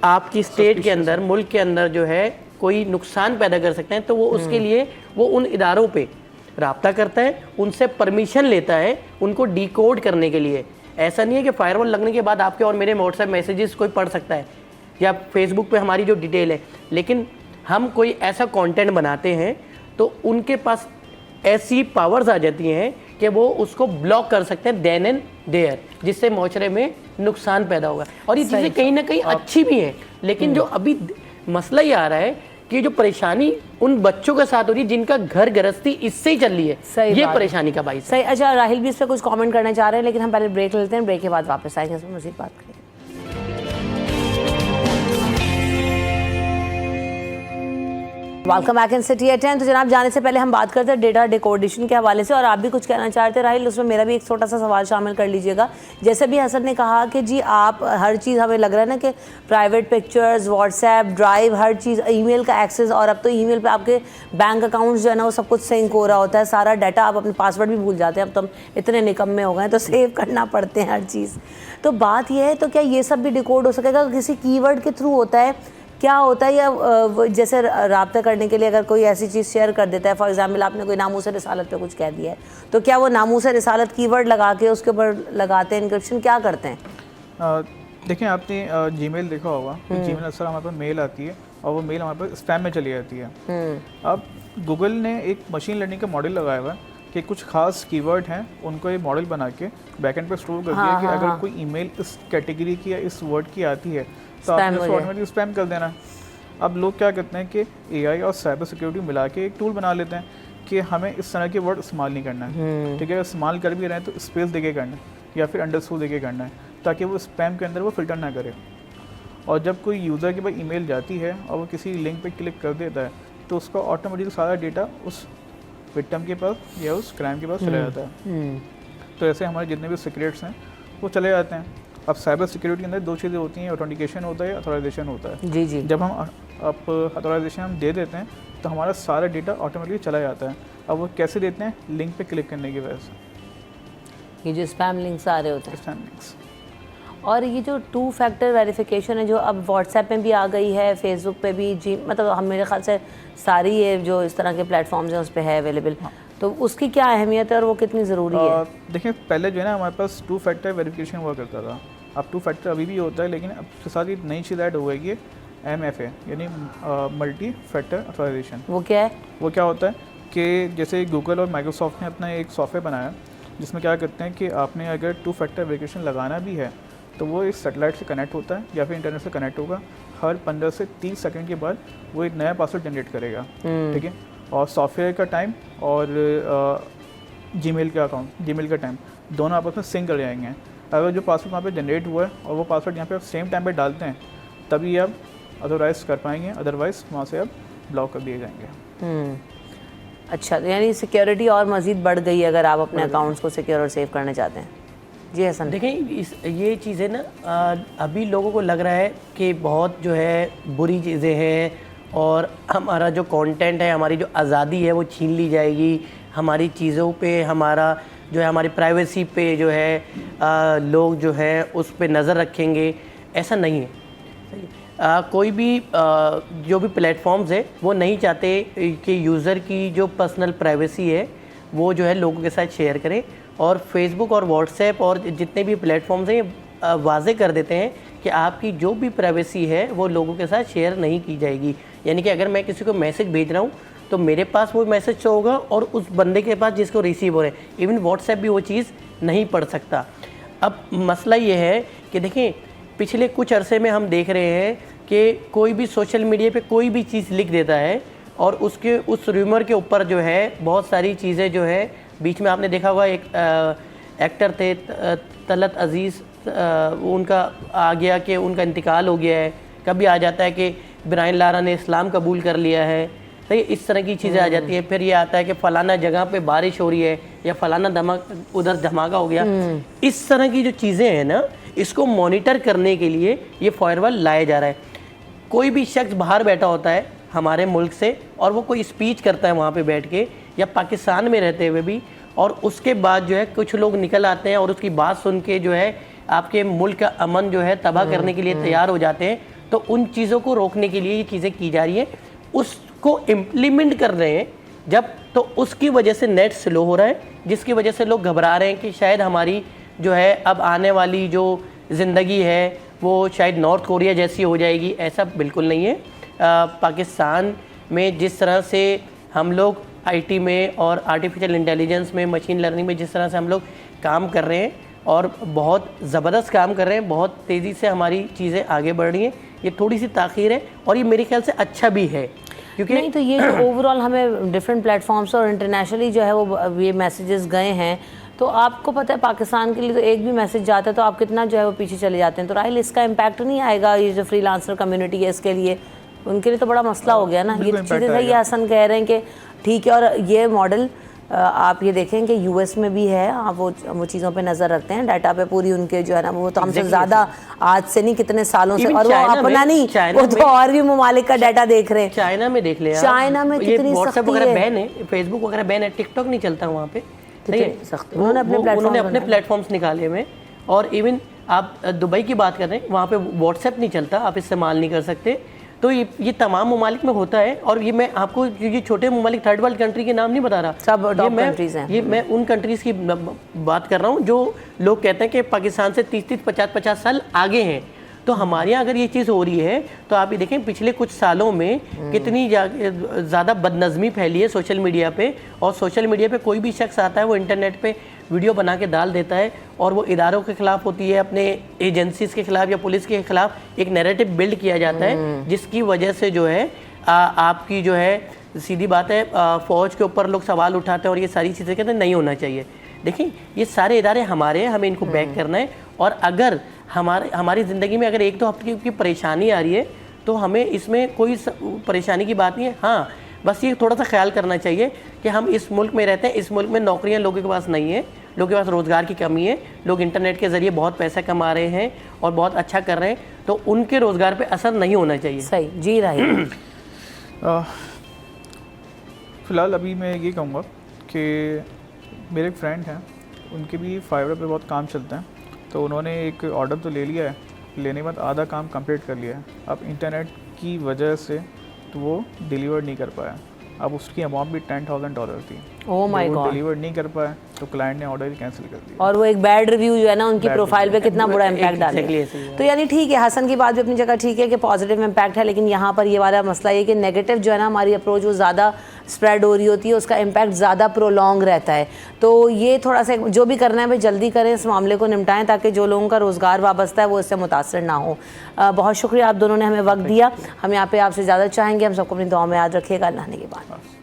आपकी स्टेट के अंदर, मुल्क के अंदर जो है कोई नुकसान पैदा कर सकते हैं, तो वो उसके लिए वो उन इदारों पे राब्ता करता है, उनसे परमिशन लेता है उनको डिकोड करने के लिए। ऐसा नहीं है कि फायरवॉल लगने के बाद आपके और मेरे व्हाट्सएप मैसेजेस कोई पढ़ सकता है या फेसबुक पे हमारी जो डिटेल है, लेकिन हम कोई ऐसा कंटेंट बनाते हैं तो उनके पास ऐसी पावर्स आ जाती हैं कि वो उसको ब्लॉक कर सकते हैं देन एंड देयर, जिससे माशरे में नुकसान पैदा होगा। और ये चीज़ें कहीं ना कहीं अच्छी भी हैं, लेकिन जो अभी मसला ये आ रहा है कि जो परेशानी उन बच्चों के साथ हो रही है जिनका घर गृहस्थी इससे ही चल रही है, ये परेशानी का बाइस है। सही। अच्छा, राहिल भी इस पर कुछ कमेंट करना चाह रहे हैं, लेकिन हम पहले ब्रेक लेते हैं, ब्रेक के बाद वापस आएंगे, इसमें मज़ीद बात करेंगे। Welcome back in city at 10। तो जनाब जाने से पहले हम बात करते हैं डेटा डिकोडिशन के हवाले से, और आप भी कुछ कहना चाहते हैं राहिल, उसमें मेरा भी एक छोटा सा सवाल शामिल कर लीजिएगा। जैसे भी हसन ने कहा कि जी आप हर चीज़, हमें लग रहा है ना कि प्राइवेट पिक्चर्स, व्हाट्सएप, ड्राइव, हर चीज़, ईमेल का एक्सेस, और अब तो ईमेल पे आपके बैंक अकाउंट्स जो है ना वो सब कुछ सिंक हो रहा होता है, सारा डाटा, आप अपने पासवर्ड भी भूल जाते हैं। अब तो हम इतने निकम्मे हो गए हैं तो सेव करना पड़ते हैं हर चीज़। तो बात यह है, तो क्या ये सब भी डिकोड हो सकेगा? किसी कीवर्ड के थ्रू होता है, क्या होता है? या जैसे राब्ता करने के लिए अगर कोई ऐसी चीज़ शेयर कर देता है, फॉर एग्जांपल आपने कोई नामूस रिसालत पे कुछ कह दिया है, तो क्या वो नामूस रिसालत कीवर्ड लगा के उसके ऊपर लगाते हैं इंक्रिप्शन, क्या करते हैं? देखिए आपने जीमेल देखा होगा, जीमेल अक्सर हमारे पास मेल आती है और वो मेल हमारे पास स्पैम में चली जाती है। अब गूगल ने एक मशीन लर्निंग का मॉडल लगाया हुआ है कि कुछ खास कीवर्ड हैं उनको ये मॉडल बना के बैकएंड पे स्टोर कर दिया कि अगर कोई ईमेल इस कैटेगरी की या इस वर्ड की आती है तो आपने उसको ऑटोमेटिक स्पैम कर देना। अब लोग क्या करते हैं कि एआई और साइबर सिक्योरिटी मिला के एक टूल बना लेते हैं कि हमें इस तरह के वर्ड इस्तेमाल नहीं करना है, ठीक है? इस्तेमाल कर भी रहे हैं तो स्पेस देके करना है या फिर अंडरस्कोर देके करना है, ताकि वो स्पैम के अंदर वो फिल्टर ना करे। और जब कोई यूज़र के पास ईमेल जाती है और वो किसी लिंक पे क्लिक कर देता है तो उसका ऑटोमेटिक सारा डेटा उस विक्टिम के पास या उस क्राइम के पास चला जाता है। तो ऐसे हमारे जितने भी सीक्रेट्स हैं वो चले जाते हैं। अब साइबर सिक्योरिटी के अंदर दो चीज़ें होती हैं, ऑथेंटिकेशन होता है, अथॉराइजेशन होता है। जी जी। जब हम अथॉराइजेशन हम दे देते हैं तो हमारा सारा डेटा ऑटोमेटिकली चला जाता है। अब वो कैसे देते हैं? लिंक पे क्लिक करने की वजह से। ये जो स्पैम लिंक्स आ रहे होते हैं, स्पैम लिंक्स। और ये जो 2 फैक्टर वेरिफिकेशन है जो अब व्हाट्सएप में भी आ गई है, फेसबुक पे भी, जी मतलब हम मेरे ख्याल से सारी ये जो इस तरह के प्लेटफॉर्म्स हैं उस पर है अवेलेबल। तो उसकी क्या अहमियत है और वो कितनी ज़रूरी है? देखिए पहले जो है ना हमारे पास 2 फैक्टर वेरिफिकेशन हुआ करता था, अब 2 फैक्टर अभी भी होता है, लेकिन अब उसके साथ एक नई चीज़ ऐड हो गई है MFA, यानी मल्टी फैक्टर अथॉराइजेशन। वो क्या है? वो क्या होता है कि जैसे गूगल और माइक्रोसॉफ्ट ने अपना एक सॉफ्टवेयर बनाया जिसमें क्या करते हैं कि आपने अगर 2 फैक्टर वेरिफिकेशन लगाना भी है तो वो एक सैटेलाइट से कनेक्ट होता है या फिर इंटरनेट से कनेक्ट होगा। हर 15 से 30 सेकंड के बाद वो एक नया पासवर्ड जनरेट करेगा, ठीक है? और सॉफ्टवेयर का टाइम और जीमेल का अकाउंट, जीमेल का टाइम दोनों आपस में सिंक कर जाएंगे। अगर जो पासवर्ड वहाँ पे जनरेट हुआ है और वो पासवर्ड यहाँ पे आप सेम टाइम पे डालते हैं तभी आप अथोराइज कर पाएंगे, अदरवाइज वहाँ से आप ब्लॉक कर दिए जाएंगे। अच्छा, तो यानी सिक्योरिटी और मज़ीद बढ़ गई अगर आप अपने अकाउंट्स को सिक्योर और सेव करना चाहते हैं। जी हसन। देखिए ये चीज़ें ना अभी लोगों को लग रहा है कि बहुत जो है बुरी चीज़ें हैं और हमारा जो कंटेंट है, हमारी जो आज़ादी है वो छीन ली जाएगी, हमारी चीज़ों पे, हमारा जो है हमारी प्राइवेसी पे जो है लोग जो है उस पे नज़र रखेंगे। ऐसा नहीं है। कोई भी जो भी प्लेटफॉर्म्स है वो नहीं चाहते कि यूज़र की जो पर्सनल प्राइवेसी है वो जो है लोगों के साथ शेयर करें, और फेसबुक और व्हाट्सएप और जितने भी प्लेटफॉर्म्स हैं वाज़े कर देते हैं कि आपकी जो भी प्राइवेसी है वो लोगों के साथ शेयर नहीं की जाएगी। यानी कि अगर मैं किसी को मैसेज भेज रहा हूँ तो मेरे पास वो मैसेज शो होगा और उस बंदे के पास जिसको रिसीव हो रहा है, इवन व्हाट्सएप भी वो चीज़ नहीं पढ़ सकता। अब मसला ये है कि देखें पिछले कुछ अरसे में हम देख रहे हैं कि कोई भी सोशल मीडिया पे कोई भी चीज़ लिख देता है और उसके उस र्यूमर के ऊपर जो है बहुत सारी चीज़ें जो है, बीच में आपने देखा होगा एक एक्टर थे तलत अजीज़, उनका आ गया कि उनका इंतकाल हो गया है, कभी आ जाता है कि ब्रायन लारा ने इस्लाम कबूल कर लिया है, तो ये इस तरह की चीज़ें आ जाती है। फिर ये आता है कि फ़लाना जगह पे बारिश हो रही है या फ़लाना उधर धमाका हो गया। इस तरह की जो चीज़ें हैं ना, इसको मॉनिटर करने के लिए ये फायरवॉल लाया जा रहा है। कोई भी शख्स बाहर बैठा होता है हमारे मुल्क से और वो कोई स्पीच करता है वहाँ पे बैठ के, या पाकिस्तान में रहते हुए भी, और उसके बाद जो है कुछ लोग निकल आते हैं और उसकी बात सुन के जो है आपके मुल्क का अमन जो है तबाह करने के लिए तैयार हो जाते हैं। तो उन चीज़ों को रोकने के लिए ये चीज़ें की जा रही हैं, उसको इम्प्लीमेंट कर रहे हैं जब, तो उसकी वजह से नेट स्लो हो रहा है, जिसकी वजह से लोग घबरा रहे हैं कि शायद हमारी जो है अब आने वाली जो ज़िंदगी है वो शायद नॉर्थ कोरिया जैसी हो जाएगी। ऐसा बिल्कुल नहीं है। पाकिस्तान में जिस तरह से हम लोग आईटी में और आर्टिफिशियल इंटेलिजेंस में, मशीन लर्निंग में जिस तरह से हम लोग काम कर रहे हैं और बहुत ज़बरदस्त काम कर रहे हैं, बहुत तेज़ी से हमारी चीज़ें आगे बढ़ रही हैं, ये थोड़ी सी ताख़ीर है और ये मेरे ख्याल से अच्छा भी है, क्योंकि नहीं तो ये जो ओवरऑल हमें डिफरेंट प्लेटफॉर्म्स और इंटरनेशनली जो है वो ये मैसेजेस गए हैं, तो आपको पता है पाकिस्तान के लिए तो एक भी मैसेज जाता है तो आप कितना जो है वो पीछे चले जाते हैं। तो राइल इसका इम्पैक्ट नहीं आएगा ये जो फ्रीलांसर कम्युनिटी है इसके लिए, उनके लिए तो बड़ा मसला हो गया ना। ये चीज़ें सही हसन कह रहे हैं कि ठीक है, और ये मॉडल आप ये देखें कि यूएस में भी है, आप वो चीज़ों पे नज़र रखते हैं, डाटा पे पूरी उनके जो है ना वो तो हमसे ज़्यादा आज से नहीं कितने सालों से, और वो अपना नहीं, वो तो और भी ममालिक का डाटा देख रहे हैं। चाइना में देख ले, चाइना में कितनी व्हाट्सएप वगैरह बैन है, फेसबुक वगैरह बैन है, टिकटॉक नहीं चलता वहाँ पे, उन्होंने अपने प्लेटफॉर्म्स निकाले हुए। और इवन आप दुबई की बात कर रहे हैं, वहाँ पे व्हाट्सएप नहीं चलता, आप इस्तेमाल नहीं कर सकते। तो ये तमाम ममालिक में होता है। और ये मैं आपको ये छोटे ममालिक थर्ड वर्ल्ड कंट्री के नाम नहीं बता रहा, सब टॉप कंट्रीज हैं। ये मैं उन कंट्रीज़ की बात कर रहा हूँ जो लोग कहते हैं कि पाकिस्तान से 30-30, 50-50 साल आगे हैं। तो हमारे यहाँ अगर ये चीज़ हो रही है तो आप ये देखें पिछले कुछ सालों में कितनी ज़्यादा बदनज़मी फैली है सोशल मीडिया पे। और सोशल मीडिया पे कोई भी शख्स आता है वो इंटरनेट पे वीडियो बना के डाल देता है और वो इदारों के ख़िलाफ़ होती है, अपने एजेंसीज़ के ख़िलाफ़ या पुलिस के ख़िलाफ़ एक नैरेटिव बिल्ड किया जाता है, जिसकी वजह से जो है आपकी जो है सीधी बात है फ़ौज के ऊपर लोग सवाल उठाते हैं और ये सारी चीज़ें कहते हैं नहीं होना चाहिए। देखिए ये सारे इदारे हमारे हैं, हमें इनको बैक करना है। और अगर हमारी ज़िंदगी में अगर एक दो हफ्ते की परेशानी आ रही है तो हमें इसमें कोई परेशानी की बात नहीं है। हाँ, बस ये थोड़ा सा ख्याल करना चाहिए कि हम इस मुल्क में रहते हैं, इस मुल्क में नौकरियां लोगों के पास नहीं है, लोगों के पास रोज़गार की कमी है, लोग इंटरनेट के ज़रिए बहुत पैसा कमा रहे हैं और बहुत अच्छा कर रहे हैं, तो उनके रोज़गार पे असर नहीं होना चाहिए। सही जी रही। फ़िलहाल अभी मैं ये कहूँगा कि मेरे एक फ्रेंड हैं, उनके भी फाइवर पे बहुत काम चलता है, तो उन्होंने एक ऑर्डर तो ले लिया है, लेने के बाद आधा काम कंप्लीट कर लिया है। अब इंटरनेट की वजह से तो वो डिलीवर नहीं कर पाया। अब उसकी अमाउंट भी $10,000 थी। ओह माय गॉड, डिलीवर नहीं कर पाया तो क्लाइंट ने ऑर्डर कैंसिल कर दिया। और वो एक बैड रिव्यू जो है ना उनकी प्रोफाइल पे कितना बुरा इम्पैक्ट डालेगा। तो यानी ठीक है, हसन की बात भी अपनी जगह ठीक है कि पॉजिटिव इम्पैक्ट है, लेकिन यहाँ पर ये वाला मसला ये कि नेगेटिव जो है ना हमारी अप्रोच वो ज़्यादा स्प्रेड हो रही होती है, उसका इम्पैक्ट ज़्यादा प्रोलॉन्ग रहता है। तो ये थोड़ा सा जो भी करना है भाई जल्दी करें, इस मामले को निपटाएं ताकि जो लोगों का रोज़गार वाबस्ता है वो इससे मुतासर ना हो। बहुत शुक्रिया आप दोनों ने हमें वक्त दिया। हम यहाँ पे आपसे ज़्यादा चाहेंगे, हम सबको अपनी दुआ में याद रखिएगा। अल्लाह ने के बाद।